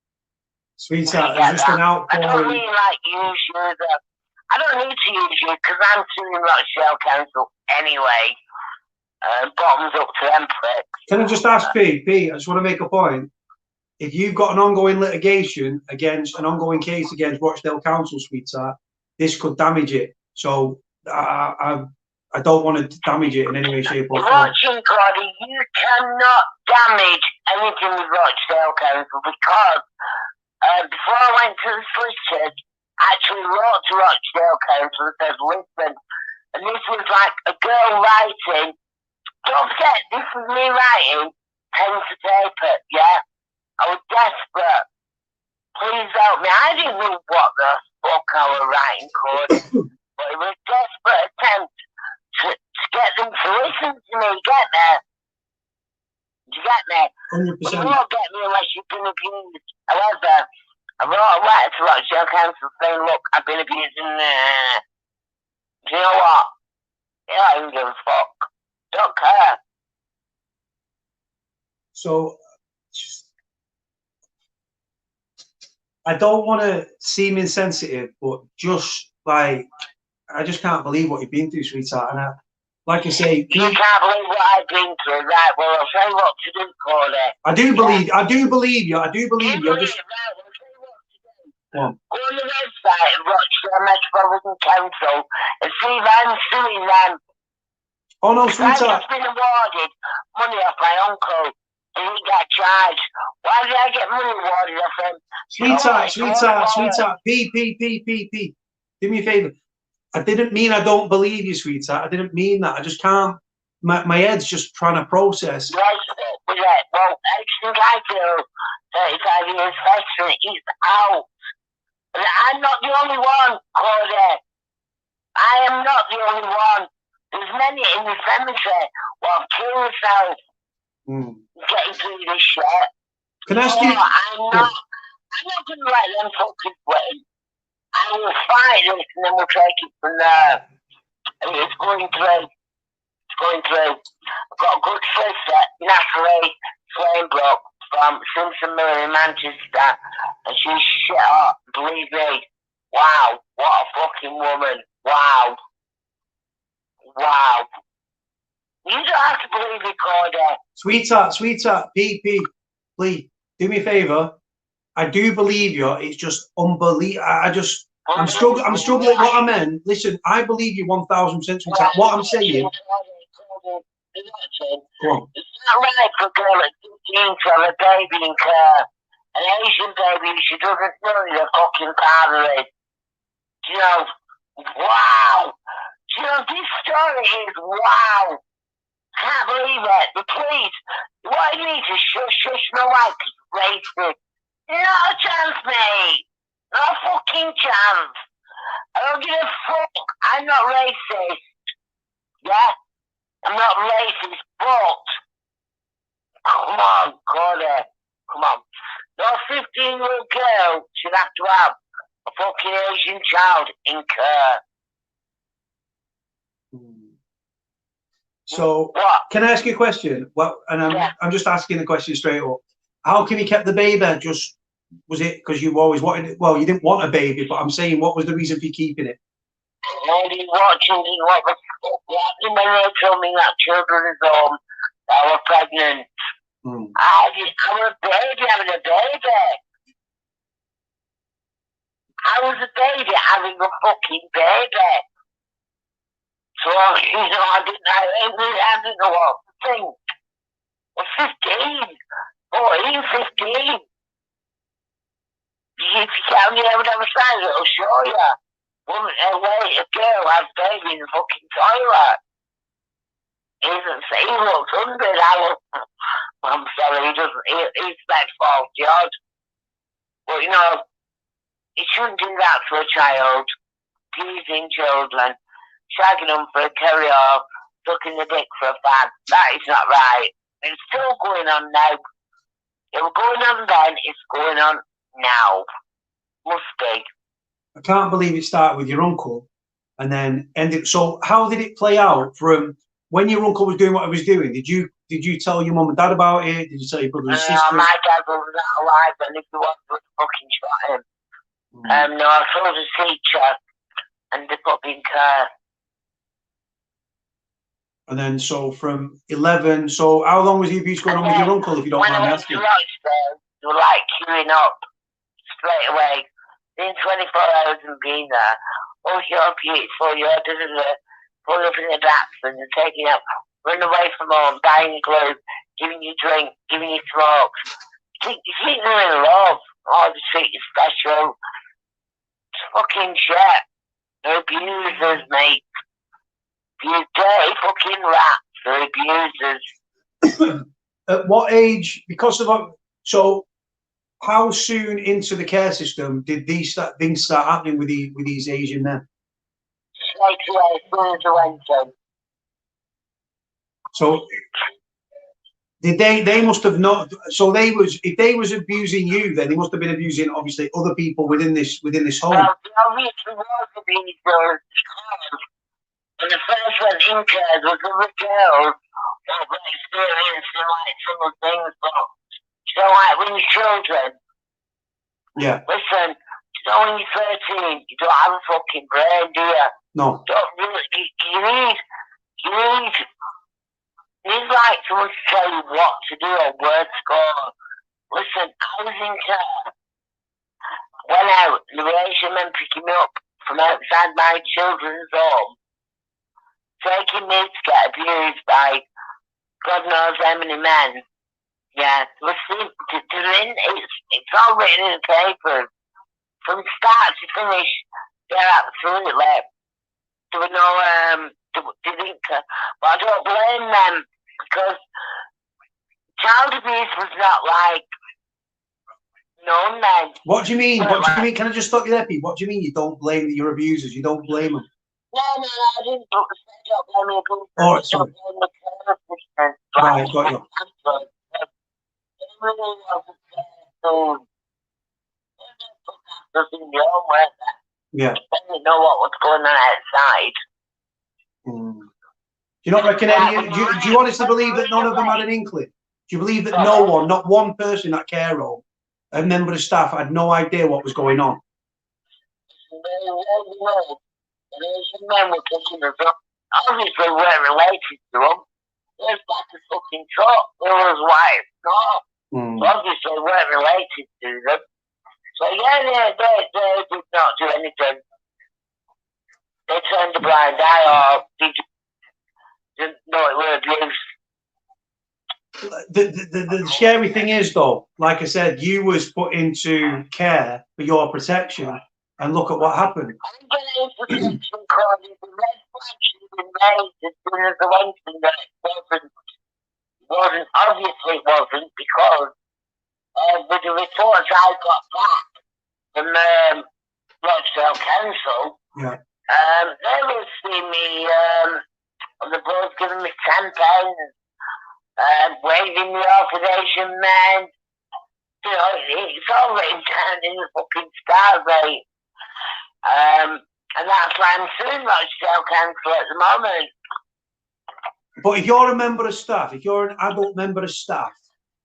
Sweetheart, there's just an I outpouring. don't mean like use you. I don't need to use you because I'm suing Rochdale Council anyway. Bottoms up to them pricks. Can I just ask P? I just want to make a point. If you've got an ongoing litigation against an ongoing case against Rochdale Council, sweetheart, this could damage it. So I don't want to damage it in any way, shape, or form. Watching, Cody, you cannot damage anything with Rochdale Council because before I went to the solicitors, I actually wrote to Rochdale Council and said, listen, and this was like a girl writing. Don't forget, this was me writing pen to paper, yeah? I was desperate. Please help me. I didn't know what the fuck I was writing, Cody. But it was a desperate attempt to get them to listen to me. Get me? Do you get me? 100%. But you won't get me unless you've been abused. However, I wrote a letter to Rochdale Council saying, look, I've been abused and do you know what? Yeah, I don't give a fuck. Don't care. So I don't want to seem insensitive, but just like I just can't believe what you've been through, sweetheart. And like I say, you can't believe what I've been through, right? Well, I'll tell you what to do, Cody. I do believe you. I do believe you. Just right, well, I'll tell you what to do. Go on the website of Rochdale Metropolitan Council and see if I'm suing them. Oh no, I've sweetheart. just been awarded money off my uncle. And he got charged. Why did I get money awarded off him? Sweetheart. P. Do me a favour. I didn't mean I don't believe you, sweetheart. I didn't mean that. I just can't. My head's just trying to process. Right, well, everything I do, 35 years veteran, is out. And I'm not the only one, Cody. I am not the only one. There's many in the cemetery who have killed themselves getting through this shit. Can I ask you? I'm not going to let them fucking win. I will fight this and then we'll take it from there. I mean, it's going through. I've got a good sister, Natalie Flamebrook from Simpson Miller in Manchester, and she's shit up, believe me. Wow, what a fucking woman. Wow. You don't have to believe me, Cody. Sweetheart, P, please, do me a favour. I do believe you. It's just unbelievable. I'm struggling with what I meant. Listen, I believe you 1,000%, sweetheart. What I'm saying. Go on. It's not right for a girl at 15 to have a baby in care. An Asian baby, she doesn't know who the fucking father is. You know, wow. You know, this story is wow. Can't believe it. The police, what I need to shush my wife is racist. Not a chance, mate. Not a fucking chance. I don't give a fuck. I'm not racist. Yeah? I'm not racist, but come on, Cody. Come on. No 15-year-old girl should have to have a fucking Asian child in care. So, what? Can I ask you a question? Well, and I'm just asking the question straight up. How come you kept the baby? Just was it because you always wanted it? Well, you didn't want a baby, but I'm saying, what was the reason for you keeping it? I didn't watching what was happening when they told me that children's home I was pregnant. I was a baby having a baby. I was a baby having a fucking baby. So, you know, I didn't know what to think. I was 15, 14, 15. If you can't ever understand, it'll show you. A girl has a baby in the fucking toilet. He looks 100. I'm sorry, he's that fault, George. But, you know, he shouldn't do that to a child. Teasing children. Shagging them for a carry-off, sucking the dick for a fag. That is not right. It's still going on now. It was going on then, it's going on now. Must be. I can't believe it started with your uncle and then ended. So how did it play out from when your uncle was doing what he was doing? Did did you tell your mum and dad about it? Did you tell your brother and sister? No, my dad was not alive, and if he was, would fucking shot him. No, I told the teacher, and they put me in care. And then, so from 11, so how long was the abuse going on with your uncle, if you don't mind asking? When I went to Rochdale, they were like queuing up straight away. In 24 hours and being there, oh, you're beautiful, you're da-da-da, pull up in the backs and they're taking up, run away from home, buying you glue, giving you drink, giving you smokes. You think they're in love, oh, they treat you special. It's fucking shit. They're abusers, mate. You dirty fucking rats, they're abusers. At what age, because of, so how soon into the care system did these things start happening with these Asian men? Straight away, as soon as I went in. So did they must have not, so if they was abusing you, then they must have been abusing obviously other people within this home. Well, they obviously was abusers because when the first went in care, there was other girls that were experiencing like similar things, but you know, like when you're children, yeah. Listen, you know, when you're 13, you don't have a fucking brain, do you? No. Don't really, you need like someone to tell you what to do or where to go. Listen, I was in care, went out, and the Asian men picking me up from outside my children's home, taking me to get abused by God knows how many men. Yeah, listen, it's all written in the paper. From start to finish, they're absolutely late. There were no, they didn't, but I don't blame them because child abuse was not like known then. What do you mean? What do you mean? Can I just stop you there, Pete? What do you mean you don't blame your abusers? You don't blame them? No, I didn't blame the abusers. Oh, sorry. Right, got you. Yeah. They didn't know what was going on outside. Do you not reckon any? Do you honestly believe that none of them had an inkling? Do you believe that no one, not one person in that care home, a member of staff, had no idea what was going on? The men were picking us up. Obviously, we're related to them. There's like a fucking truck. There was wife. No. So obviously, we're related to them. So yeah, they did not do anything. They turned a blind eye or didn't know it were abuse. The scary thing is, though, like I said, you was put into care for your protection, and look at what happened. I'm going to protection, Cody. The red flag should have been made as soon as I went in there. It wasn't because with the reports I got back from Rochdale Council, yeah. They were seeing me, they're both giving me £10, waving me off with Asian men. You know, it's all written down in the fucking stars, mate. And that's why I'm suing Rochdale Council at the moment. But if you're a member of staff, if you're an adult member of staff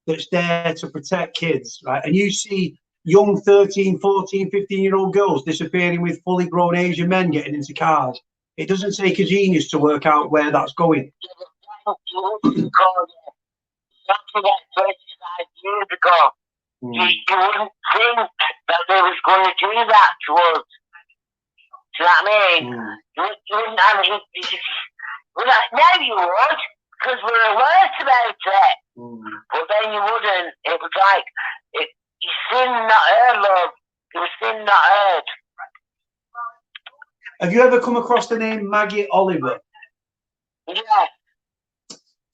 that's there to protect kids, right, and you see young 13, 14, 15-year-old girls disappearing with fully grown Asian men getting into cars, it doesn't take a genius to work out where that's going. You wouldn't think that they was going to do that to us. Do you know what I mean? You wouldn't have it. Now you would, because we're alert about it. But then you wouldn't. It was like, you seen not heard, love. You were seen not heard. Have you ever come across the name Maggie Oliver? Yeah.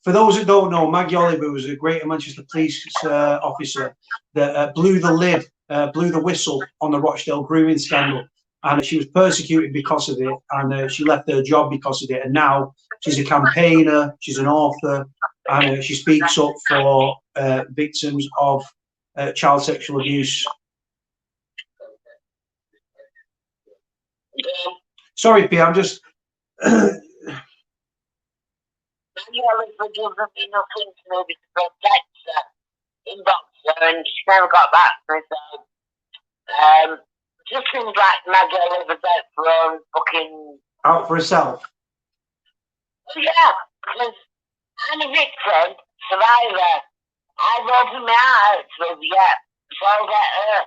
For those who don't know, Maggie Oliver was a Greater Manchester police officer that blew the whistle on the Rochdale grooming scandal, and she was persecuted because of it, and she left her job because of it, and now she's a campaigner, she's an author, and she speaks up for victims of child sexual abuse. Yeah. Sorry, P, I'm just... Maggie girl has given me nothing to maybe to protect her, inbox her, and she never got back to me, so, just seems like my girl was out for her own fucking... Out for herself? Well, yeah, because I'm a victim, survivor. I've opened my heart to her, yeah, so I'll get her.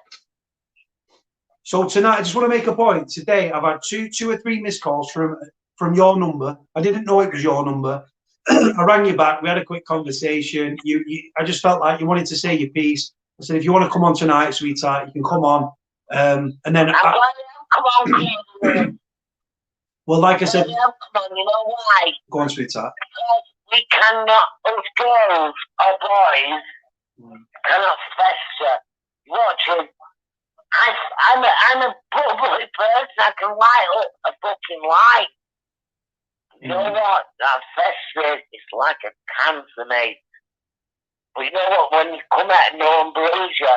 So tonight, I just want to make a point. Today, I've had two or three missed calls from your number. I didn't know it was your number. I rang you back. We had a quick conversation. I just felt like you wanted to say your piece. I said, if you want to come on tonight, sweetheart, you can come on. And then come on, please. Well, like I said, come on, you know why? Go on, sweetheart. Because we cannot, as girls or boys, cannot fester. Watching. I'm a bubbly person. I can light up a fucking light. You know what? That fester is like a cancer, mate. But you know what? When you come out and no one believes you,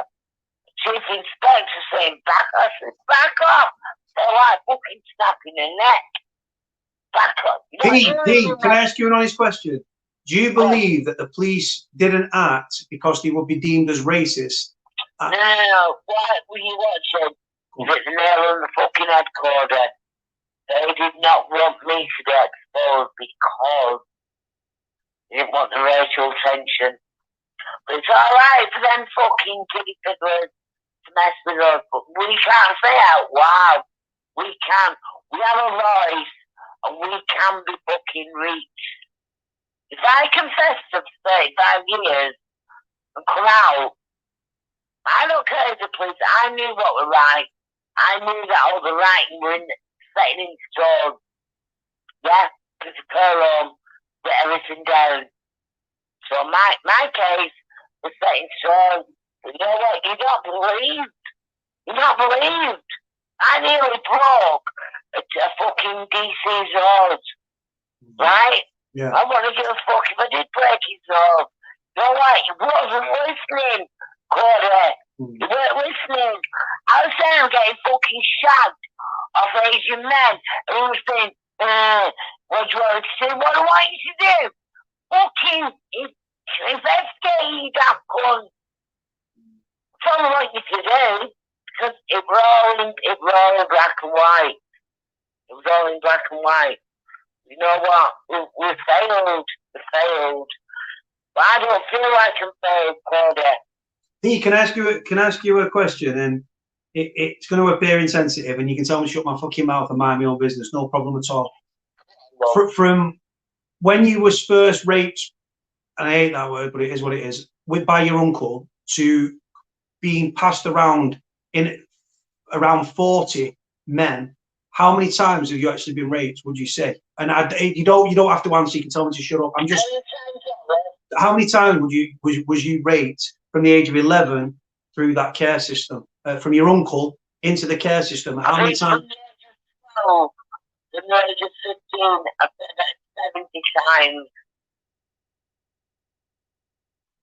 Chief Inspector saying, back off. I said, back off. They're like fucking snapping their neck. Back off. Pete, can I ask you an honest question? Do you believe that the police didn't act because they would be deemed as racist? No, why were you watching? Hit the nail on the fucking head, Cody. They did not want me to get exposed because they didn't want the racial tension. But it's alright for them fucking kitty fiddlers to mess with us, but we can't say out loud. We can. We have a voice and we can be fucking reached. If I confess to 35 years and come out, I don't care if the police, I knew what was right. I knew that all the writing were setting in stone. Yeah, prepare home, get everything down. So my case was set in stone. But you know what? You're not believed. You're not believed. I nearly broke a fucking DC's nose. Right? Yeah. I want to give a fuck if I did break his nose. You know what? He wasn't listening, Cody. You weren't listening. I was saying I'm getting fucking shagged off Asian men. And he was saying, what do you want to do? What do I want you to do? Fucking investigate that cunt. That's all I want you to do. Because it was all in black and white. It was all in black and white. You know what? We failed. We failed. But I don't feel like I'm failed, Cody. Pete, can I ask you a question? And it's going to appear insensitive, and you can tell me to shut my fucking mouth and mind my own business. No problem at all. From when you was first raped, and I hate that word, but it is what it is, by your uncle, to being passed around in around 40 men, how many times have you actually been raped, would you say? And you don't have to answer, you can tell me to shut up. I'm just, how many times was you raped from the age of 11 through that care system, from your uncle into the care system? How many times? The age of 15, I've been about 70 times.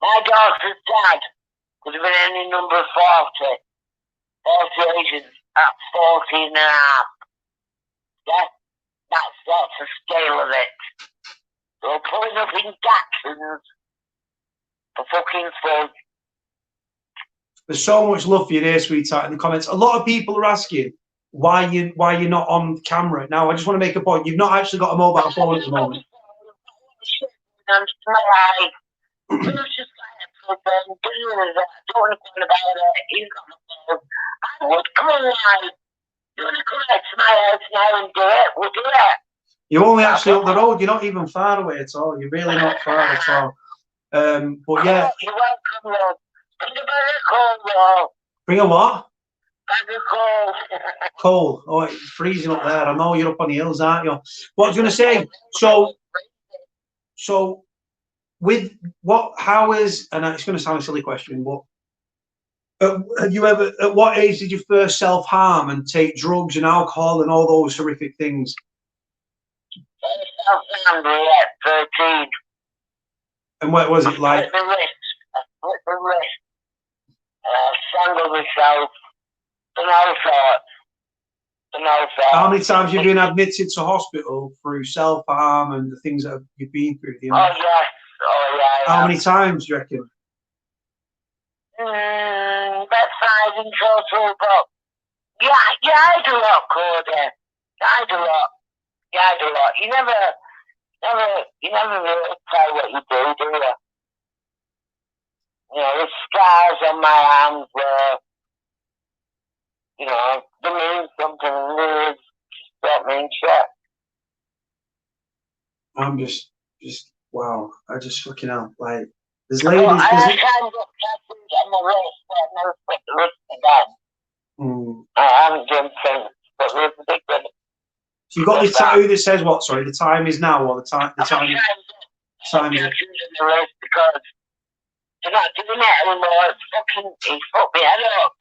My daughter's dad could have been any number of 40 agents at 14 and a half. Yeah, that's the scale of it. They're pulling up in Jacksons for fucking fun. There's so much love for you there, sweetheart, in the comments. A lot of people are asking why you're not on camera. Now, I just want to make a point. You've not actually got a mobile phone at the moment. I'm smiling. It was just like, I don't want to talk about it. He's got my phone. I would come alive. You want to come out to my house now and do it? We'll do it. You're only actually up the road. You're not even far away at all. You're really not far at all. But yeah. You're welcome, Lord. Bring a bag of coal, Lord. Bring a what? Bag of coal. Coal. Oh, it's freezing up there. I know you're up on the hills, aren't you? What I was going to say, so with how is, and it's going to sound a silly question, but have you ever, at what age did you first self-harm and take drugs and alcohol and all those horrific things? Self-harm at 13. And what was it like? I split the wrist. Strangled myself and all sorts. No, sir. How many times have you been admitted to hospital through self-harm and the things that you've been through? You know? Oh, yes. Oh, yeah. How many times do you reckon? About 5 in total, but yeah, I do a lot, Cody. I do a lot. Yeah, I do a lot. You never really say what you do you? You know, there's scars on my arms where, you know, they mean something, and they just don't mean shit. I'm just, wow. I just fucking hell. Like, there's Oh, ladies. I had time to get tattoos on my wrist, but I never put the wrist again. I haven't done since, but there's a big one. So you got the tattoo that says what? Sorry, the time is now, or the time? The time. I'm Time is. tattoos on the wrist because they're not doing it anymore. He fucked me head up.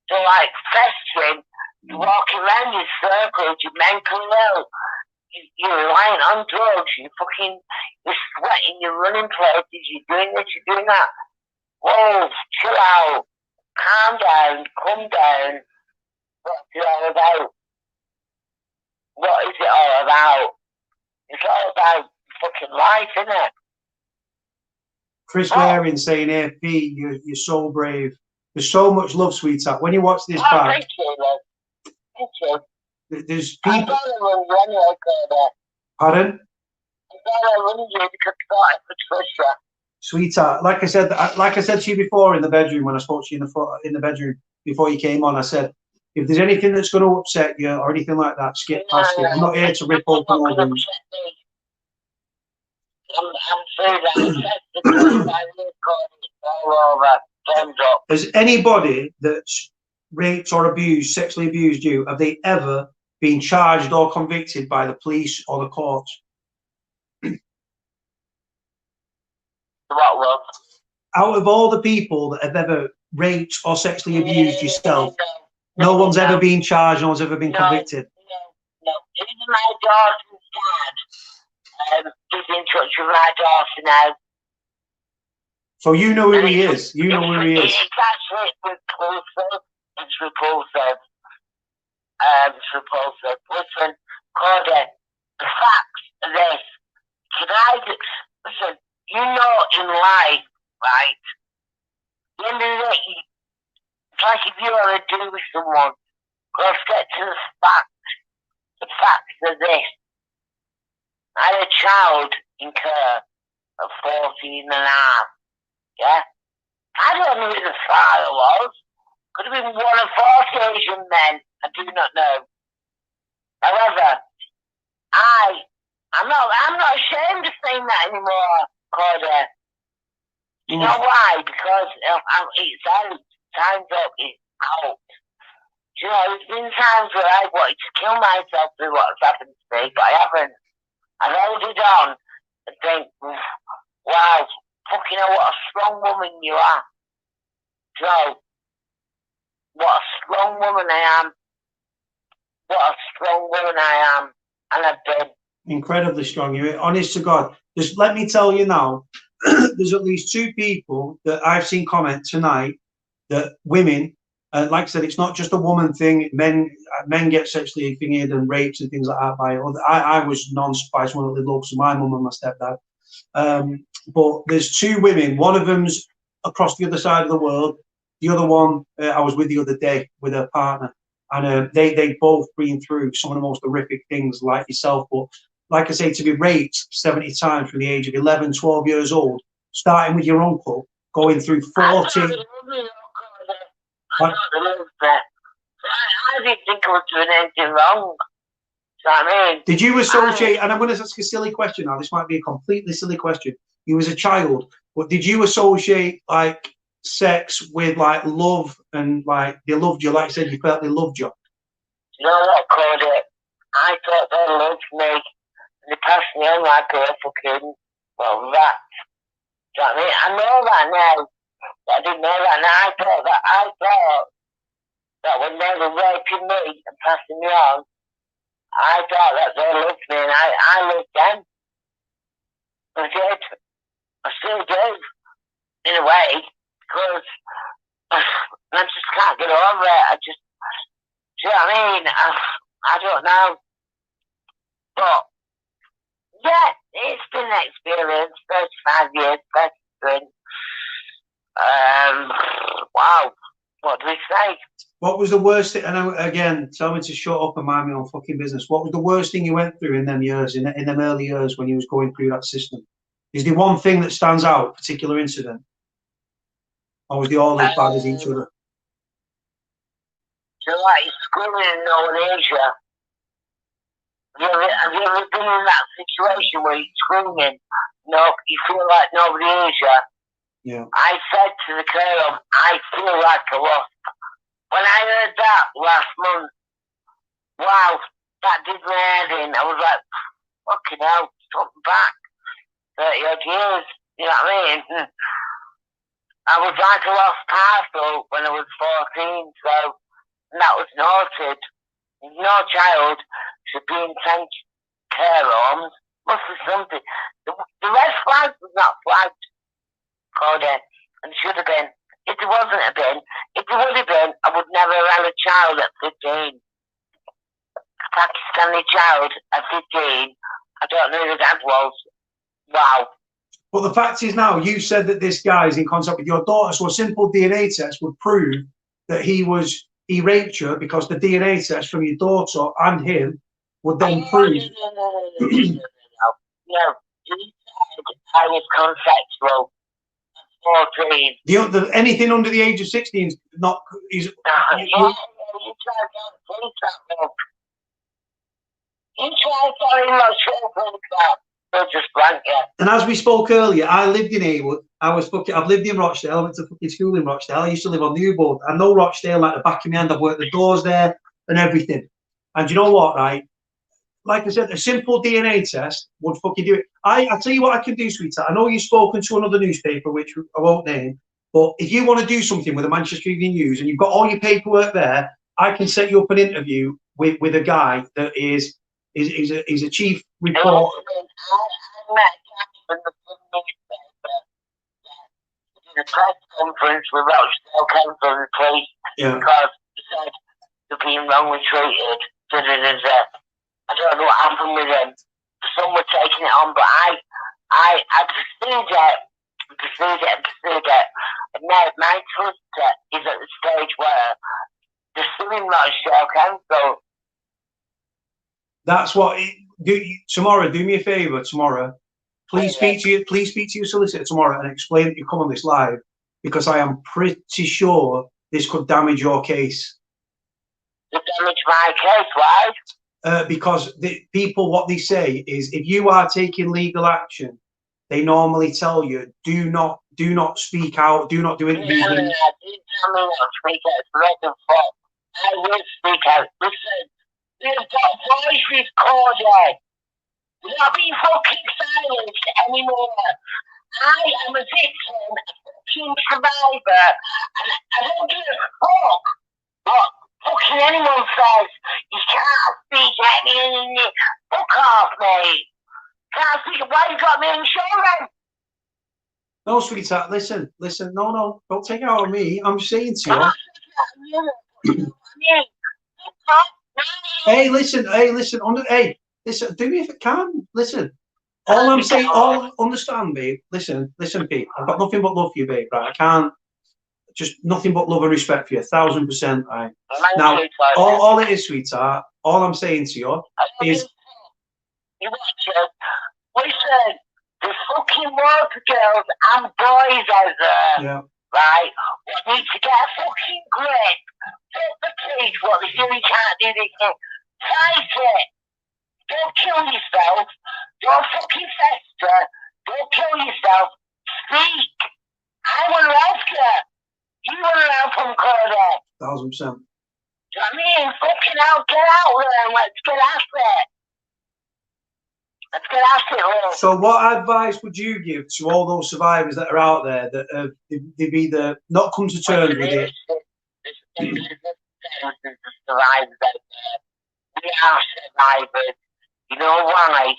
They're like festering, you're walking around in circles, you're mentally ill. You're lying on drugs, you're sweating, you're running places, you're doing this, you're doing that. Whoa, chill out, calm down, what's it all about? What is it all about? It's all about fucking life, isn't it? Chris Waring saying, "Hey, P, you're so brave. There's so much love, sweetheart. When you watch this back, thank you, love. Thank you. There's I'm people." gonna run you anyway, Cody. Pardon? I'm gonna run you because I thought I could trust you. Sweetheart, like I said to you before in the bedroom when I spoke to you in the bedroom before you came on, I said, if there's anything that's going to upset you or anything like that, skip past it. I'm not here to rip open all things. I'm sorry that all over. Thumbs up. Has anybody that's raped or abused, sexually abused you, have they ever been charged or convicted by the police or the courts? What, love? Out of all the people that have ever raped or sexually abused yourself, no one's ever been charged, no one's ever been convicted. No. Even my daughter's dad is in touch with my daughter now. So you know who he is. You know who he is. It's actually repulsive. It's repulsive. Listen, Cody, the facts are this. Listen, you know in life, right? At the end of the day, it's like if you are a deal with someone, let's get to the facts. The facts are this. I had a child in care at 14 and a half. Yeah? I don't know who the father was. Could have been one of 40 Asian men. I do not know. However, I'm not ashamed of saying that anymore, Cody. You know why? Because it's out. Time's up. It's out. You know, there's been times where I wanted to kill myself through what's happened to me, but I haven't. I've held it on and think, wow, fucking hell, what a strong woman you are. So, what a strong woman I am. What a strong woman I am. And I've been. Incredibly strong. You're honest to God. Just let me tell you now, there's at least 2 people that I've seen comment tonight that women, like I said, it's not just a woman thing. Men get sexually fingered and rapes and things like that by other. I was non-spice one of the loves of my mum and my stepdad. But there's 2 women. One of them's across the other side of the world. The other one I was with the other day with her partner, and they both been through some of the most horrific things like yourself. But like I say, to be raped 70 times from the age of 11, 12 years old, starting with your uncle, going through 40. I didn't think I was doing anything wrong. Do you know what I mean? Did you associate, and I'm going to ask a silly question now, this might be a completely silly question. You was a child, but did you associate like sex with like love and like they loved you, like I said, you felt they loved you? You know what, Cody? I thought they loved me. They passed me on like a fucking, well, rat. Do you know what I mean? I know that now. I didn't know that now. I thought that when they were raping me and passing me on, I thought that they loved me and I loved them. I did. I still do, in a way, because I just can't get over it. Do you know what I mean? I don't know. But, yeah, it's been an experience. 35 years, 33. Wow. What do we say? What was the worst thing? And again, tell me to shut up and mind my own fucking business. What was the worst thing you went through in them years, in them early years when you was going through that system? Is there one thing that stands out, particular incident? Or was they all as bad as each other? So like schooling in Indonesia. Have you ever been in that situation where you're screaming? No, you feel like nobody hears you. Yeah. I said to the girl, I feel like a lost. When I heard that last month, wow, that did my head in. I was like, fucking hell, something back 30 odd years. You know what I mean? I was like a lost parcel when I was 14, so that was noted. No child should be in 10 care homes. Must be something. The red flag was not flagged, Cody, and should have been. If there wasn't a bin, if there would have been, I would never have had a child at 15. A Pakistani child at 15. I don't know who the dad was. Wow. But the fact is now, you said that this guy is in contact with your daughter, so a simple DNA test would prove that he raped you, because the DNA test from your daughter and him would then prove. No. No, he said I was consensual. 14. Anything under the age of 16 is not. You try to tell him they'll just blank you. And as we spoke earlier, I lived in Heywood. I've lived in Rochdale. I went to fucking school in Rochdale. I used to live on Newbold. I know Rochdale like the back of my hand. I've worked the doors there and everything. And you know what, right? Like I said, a simple DNA test would fucking do it. I tell you what I can do, sweetheart. I know you've spoken to another newspaper, which I won't name, but if you want to do something with the Manchester Evening News and you've got all your paperwork there, I can set you up an interview with a guy that is a chief reporter. I met in the newspaper. The press conference with Rochdale Council and the police, because he said they're being wrongly treated. I don't know what happened with them. Some were taking it on, but I pursued it. And now my solicitor is at the stage where they're suing Rochdale Council. That's what. Tomorrow, do me a favour. Tomorrow, please speak to your solicitor tomorrow and explain that you come on this live, because I am pretty sure this could damage your case. It damaged my case, right? Because the people, what they say is, if you are taking legal action, they normally tell you do not speak out, do not do anything. No, didn't tell me not to speak out. It's red and fuck. I will speak out. Listen, you've got voices, Cody. You're not being fucking silenced anymore. I am a victim, a fucking survivor, and I don't give a fuck what fucking anyone says. You can't speak anything. Fuck off, mate. Can't speak. Why you got me insurance? No, sweetheart, listen, no, don't take it out on me. I'm saying to you. Hey, listen, do me if it can. Listen, all I'm saying, understand, babe. Listen, Pete. I've got nothing but love for you, babe. Right? I can't. Just nothing but love and respect for you, 1,000%. Right? Now, all it is, sweetheart. All I'm saying to you is. Listen, there's fucking loads of girls and boys out there, right? What need to get a fucking grip. Fuck the police, what they do, you can't do this. Fight it. Don't kill yourself. Don't fucking fester. Don't kill yourself. Speak. I want to help you. You want to help them, Cody. 1,000%. Do you know what I mean? Fucking hell, get out there and let's get after it. Let's get after it. So what advice would you give to all those survivors that are out there that they've either not come to terms with it? Survivors out there. We are survivors. You know why?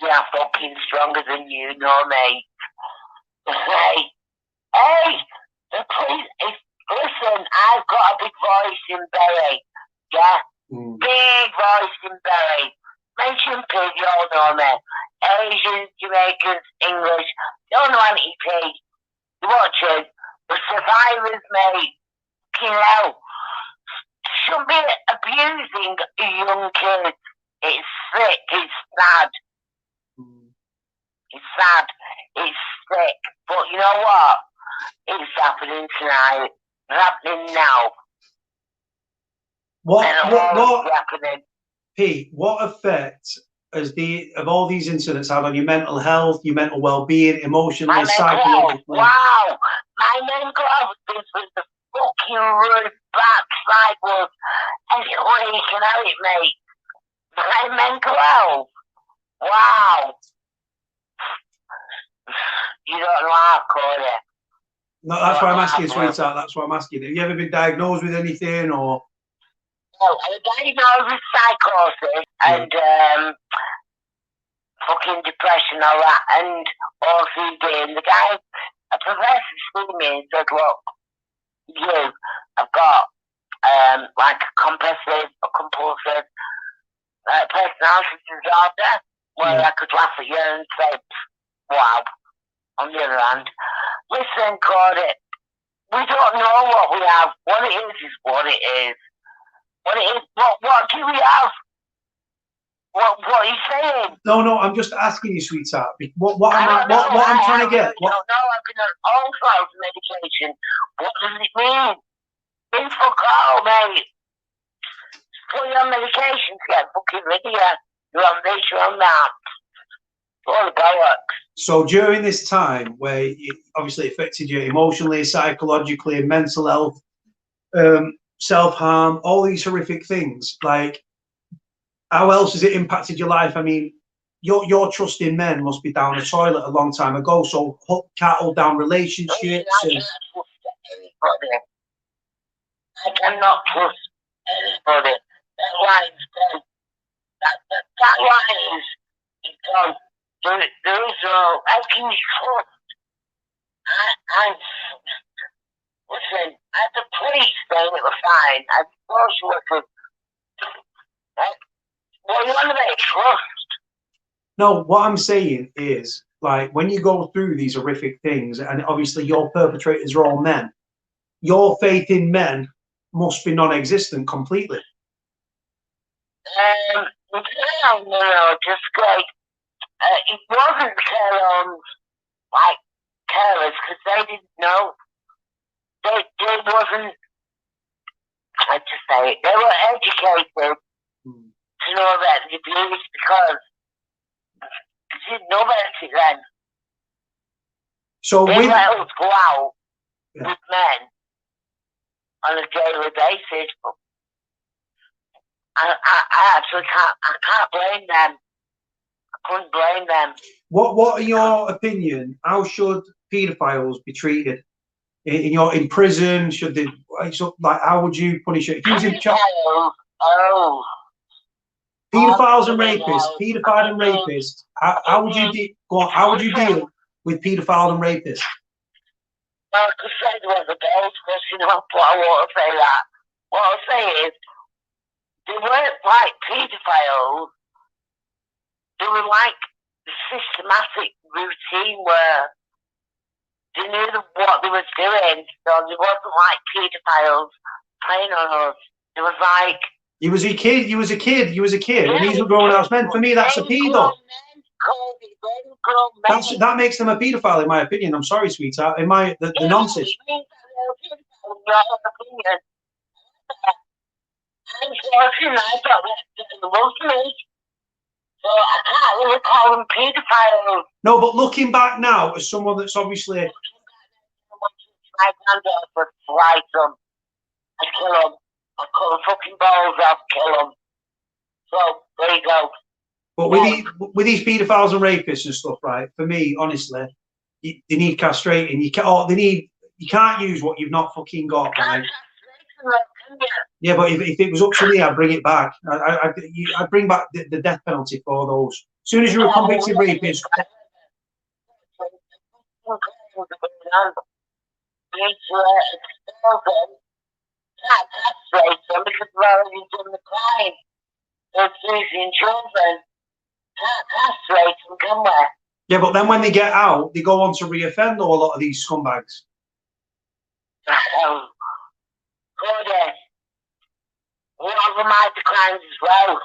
We are fucking stronger than you know, mate. Hey, the police. Listen, I've got a big voice in Bury. Yeah. Mm. Big voice in belly. Mention pig, you all know me. Asians, Jamaicans, English. Don't know anti-pig. You watch it. The survivors, mate. You know. Shouldn't be abusing young kids. It's sick. It's sad. It's sad. It's sick. But you know what? It's happening tonight. It's happening now. What happening. Pete, what effect has of all these incidents had on your mental health, your mental well-being, emotionally, psychologically? Wow. My mental health is with the fucking roof backside was any way you can have it, mate. My mental health. Wow. You don't know how, Cody. No, that's why I'm asking, sweetheart. That's why I'm asking. Have you ever been diagnosed with anything, or? No, I was diagnosed with psychosis and fucking depression, all that, and OCD. And the guy, a professor, seen me and said, "Look, you have got like a compulsive personality disorder, where I could laugh at you and say, wow." On the other hand, listen, Cody, we don't know what we have. What it is what it is. What it is, what do we have? What are you saying? No, I'm just asking you, sweetheart. What I'm trying to get? No, I've been on all sorts of medication. What does it mean? Mean fuck all, mate. Put you on medication to get fucking rid of you. You're on this, you're on that. All the bollocks. So during this time where it obviously affected you emotionally, psychologically, mental health, self-harm, all these horrific things, like, how else has it impacted your life? I mean, your trust in men must be down the toilet a long time ago. So can't hold down relationships. I can't trust anybody. I cannot trust anybody. That line's gone. That line is gone. There is no. How can you trust? Listen, at the police, they were fine. At the social workers, what you want to make trust? No, what I'm saying is, like, when you go through these horrific things, and obviously your perpetrators are all men, your faith in men must be non-existent completely. No, just like, it wasn't care homes, like carers, because they didn't know. They wasn't, I'd just say, they were educated to know about the abuse because they didn't know about it then. So they let us go out with men on a daily basis, but I actually can't blame them. I couldn't blame them. What in your opinion, how should paedophiles be treated? In prison, should they, like, how would you punish it? If you was in paedophiles and rapists, paedophile and rapists, how would you how would you deal with paedophile and rapists? Well, I could say they were the girls, because, you know, but I won't say that. What I'll say is, they weren't like paedophiles. They were like the systematic routine where they knew what they was doing, so they wasn't like paedophiles playing on us. It was like... You was a kid, and these were grown ass men. For me, that's a pedo. That makes them a paedophile, in my opinion. I'm sorry, sweetheart. In the nonsense. I thought that loved me. So I can't really call them paedophiles. No, but looking back now, as someone that's obviously... My granddad would slice them and kill them. I'd cut the fucking balls off, kill them. So, there you go. But with these paedophiles and rapists and stuff, right, for me, honestly, they need castrating. You can't use what you've not fucking got, right? Yeah, but if it was up to me, I'd bring it back. I'd bring back the death penalty for those. As soon as you're a convicted rapist. can't castrate them because they've already done the crime. They're abusing children. Can't castrate them, can we? Yeah, but then when they get out, they go on to reoffend, though, a lot of these scumbags. Cody, a lot of them hide the crimes as well.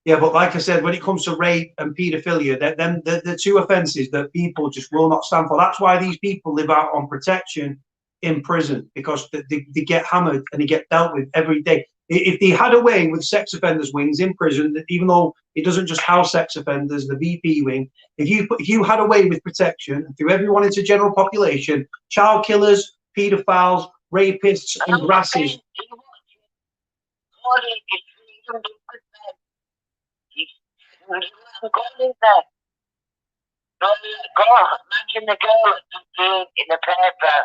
Yeah, but like I said, when it comes to rape and paedophilia, then the two offences that people just will not stand for. That's why these people live out on protection in prison, because they get hammered and they get dealt with every day. If they had a way with sex offenders wings in prison, even though it doesn't just house sex offenders, the VP wing, if you had a way with protection and threw everyone into general population, child killers, paedophiles, rapists, and grasses. Imagine the girl in the paper,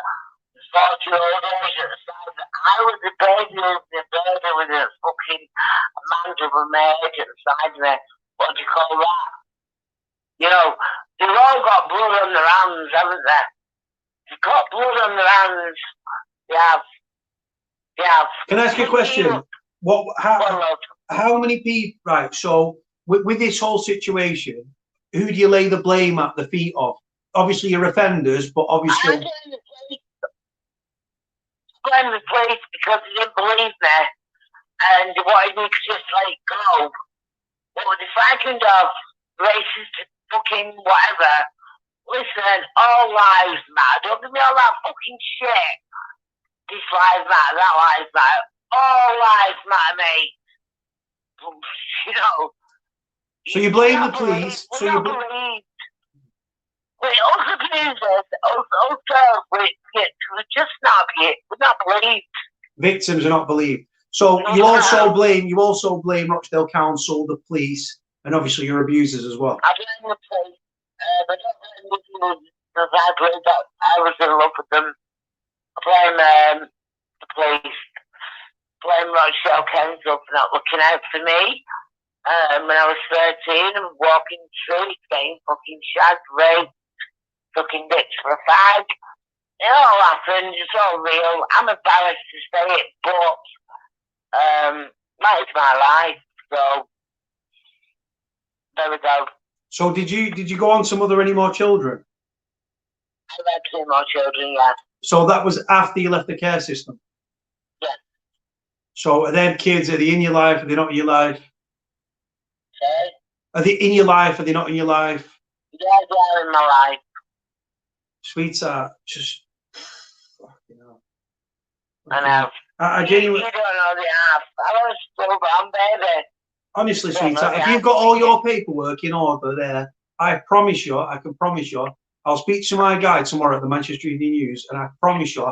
40-year-old age at the side. I was a baby with a fucking mandible maid at the side of me. What do you call that? You know, they've all got blood on their hands, haven't they? They've got blood on their hands. They have. Can I ask you a question? How many people? Right. So with this whole situation, who do you lay the blame at the feet of? Obviously, you're offenders, but obviously. I blame the police because they didn't believe me and they wanted me to just let it go. What were they frightened of? Racist, fucking whatever. Listen, all lives matter. Don't give me all that fucking shit. This lives matter, that lives matter. All lives matter, mate. You know. So you blame the police. We're not believed. We're also abusers. We're just not believed. Victims are not believed. So you also blame Rochdale Council, the police, and obviously your abusers as well. I blame the police. But I don't blame the abusers because I believe that I was in love with them. I blame the police. Blame Rochdale Council for not looking out for me. When I was 13, I was walking the street, getting fucking shagged, raped, fucking bitch for a fag. It all happened, it's all real. I'm embarrassed to say it, but that is my life, so there we go. So did you go on to mother any more children? I had 2 more children, yeah. So that was after you left the care system? Yeah. So are them kids, are they in your life, are they not in your life? Okay. Are they in your life, are they not in your life? Yeah, they are in my life. Sweetheart, just... You know. I know. I genuinely... You don't know the half. I was stillborn, baby. Honestly, sweetheart, if you've got all your paperwork in order there, I promise you, I can promise you, I'll speak to my guy tomorrow at the Manchester Evening News, and I promise you,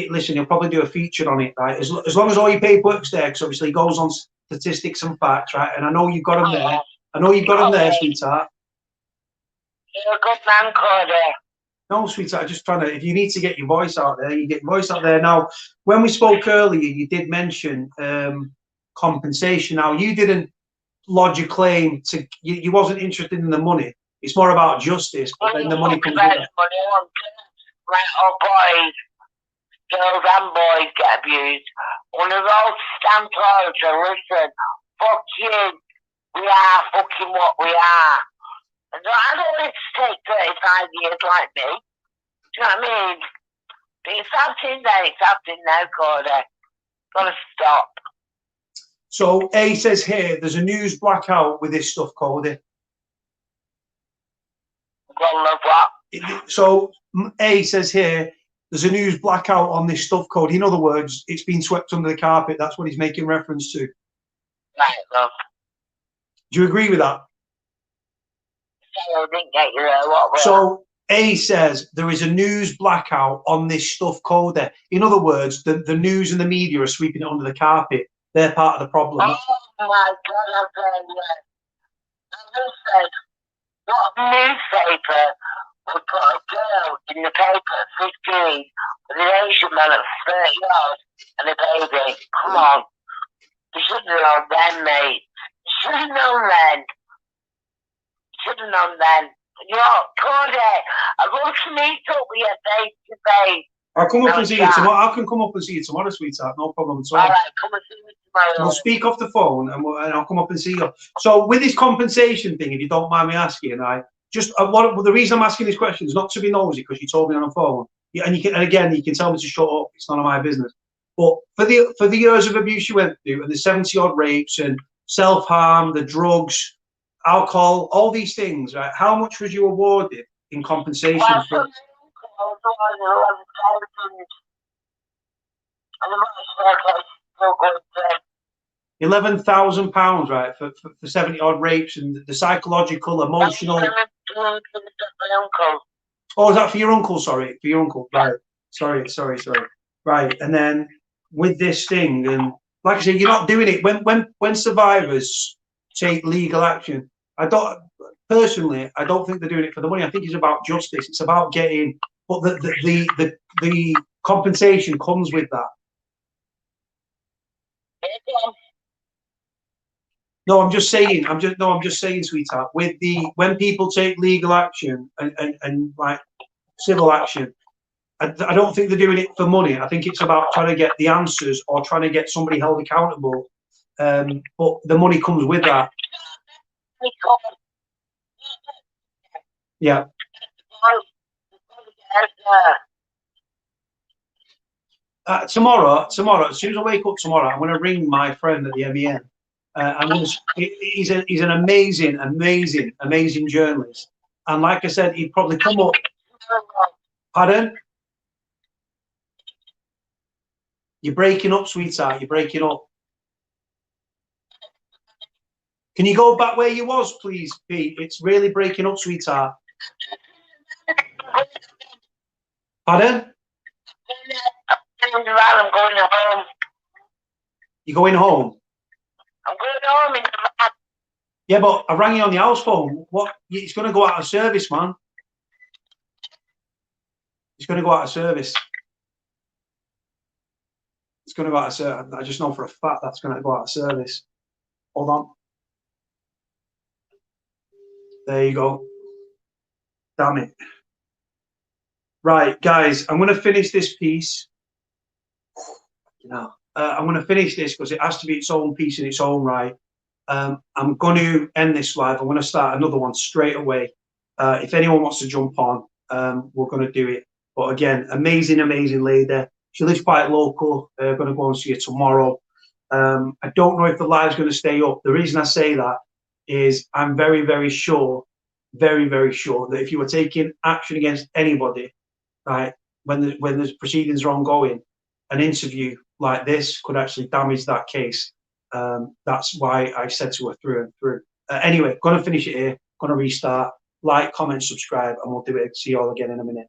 listen, he'll probably do a feature on it, right? As long as all your paperwork's there, because obviously he goes on statistics and facts, right? And I know you've got them there. I know you've got them there, sweetheart. You're a good man, Cody. No, sweetheart, I'm just trying to, if you need to get your voice out there, you get your voice out there. Now, when we spoke earlier, you did mention compensation. Now, you didn't lodge a claim to, you wasn't interested in the money. It's more about justice, but then the money comes with it. Like, oh, boys, girls and boys get abused. When they're all stand tall to listen, fuck you, we are fucking what we are. And I don't want it to take 35 years like me. Do you know what I mean? But it's happening then, it's happening now, Cody. Gotta stop. So A says here, there's a news blackout with this stuff, Cody. Well, love what? So A says here, there's a news blackout on this stuff, Cody. In other words, it's been swept under the carpet. That's what he's making reference to. Right, love. Do you agree with that? I didn't get you there. What? So A says there is a news blackout on this stuff, Cody. In other words, the news and the media are sweeping it under the carpet. They're part of the problem. Oh my God, I'm telling you. Listen, what newspaper would put a girl in the paper at 15 with an Asian man at 30 yards and a baby? Come on. You should have known then, mate. You should have known then. Should have known then. You know, Cody, I'd love to meet up with you face to face. I'll come up No, and see you yeah. tomorrow. I can come up and see you tomorrow, sweetheart. No problem at all. All right, come and see me tomorrow. We'll speak off the phone and I'll come up and see you. So with this compensation thing, if you don't mind me asking, just the reason I'm asking this question is not to be nosy because you told me on the phone. Yeah, and again, you can tell me to shut up. It's none of my business. But for the years of abuse you went through and the 70 odd rapes and self-harm, the drugs, alcohol, all these things, right? How much was you awarded in compensation Well, for? and £11,000, right, for 70 odd rapes and the psychological, emotional. Oh, is that for your uncle? Sorry, for your uncle. Right. Sorry. Right, and then with this thing, and like I said, you're not doing it when survivors take legal action. I don't think they're doing it for the money. I think it's about justice. It's about getting, but the compensation comes with that. No, I'm just saying, sweetheart, with when people take legal action and like civil action, I don't think they're doing it for money. I think it's about trying to get the answers or trying to get somebody held accountable. But the money comes with that. Yeah. Tomorrow, as soon as I wake up tomorrow, I'm going to ring my friend at the MEN. He's an amazing journalist. And like I said, he'd probably come up. Pardon? You're breaking up, sweetheart. You're breaking up. Can you go back where you was, please, Pete? It's really breaking up, sweetheart. Pardon? I'm going home. You're going home? I'm going home in the van. Yeah, but I rang you on the house phone. What? It's going to go out of service, man. It's going to go out of service. It's going to go out of service. I just know for a fact that's going to go out of service. Hold on. There you go. Damn it. Right, guys, I'm going to finish this piece. I'm going to finish this because it has to be its own piece in its own right. I'm going to end this live. I'm going to start another one straight away. If anyone wants to jump on, we're going to do it. But again, amazing lady. She lives quite local. Going to go and see her tomorrow. I don't know if the live's going to stay up. The reason I say that is I'm very sure that if you were taking action against anybody, right, when the proceedings are ongoing, an interview like this could actually damage that case. That's why I said to her through and through. Anyway, going to finish it here. Going to restart. Like, comment, subscribe, and we'll do it. See you all again in a minute.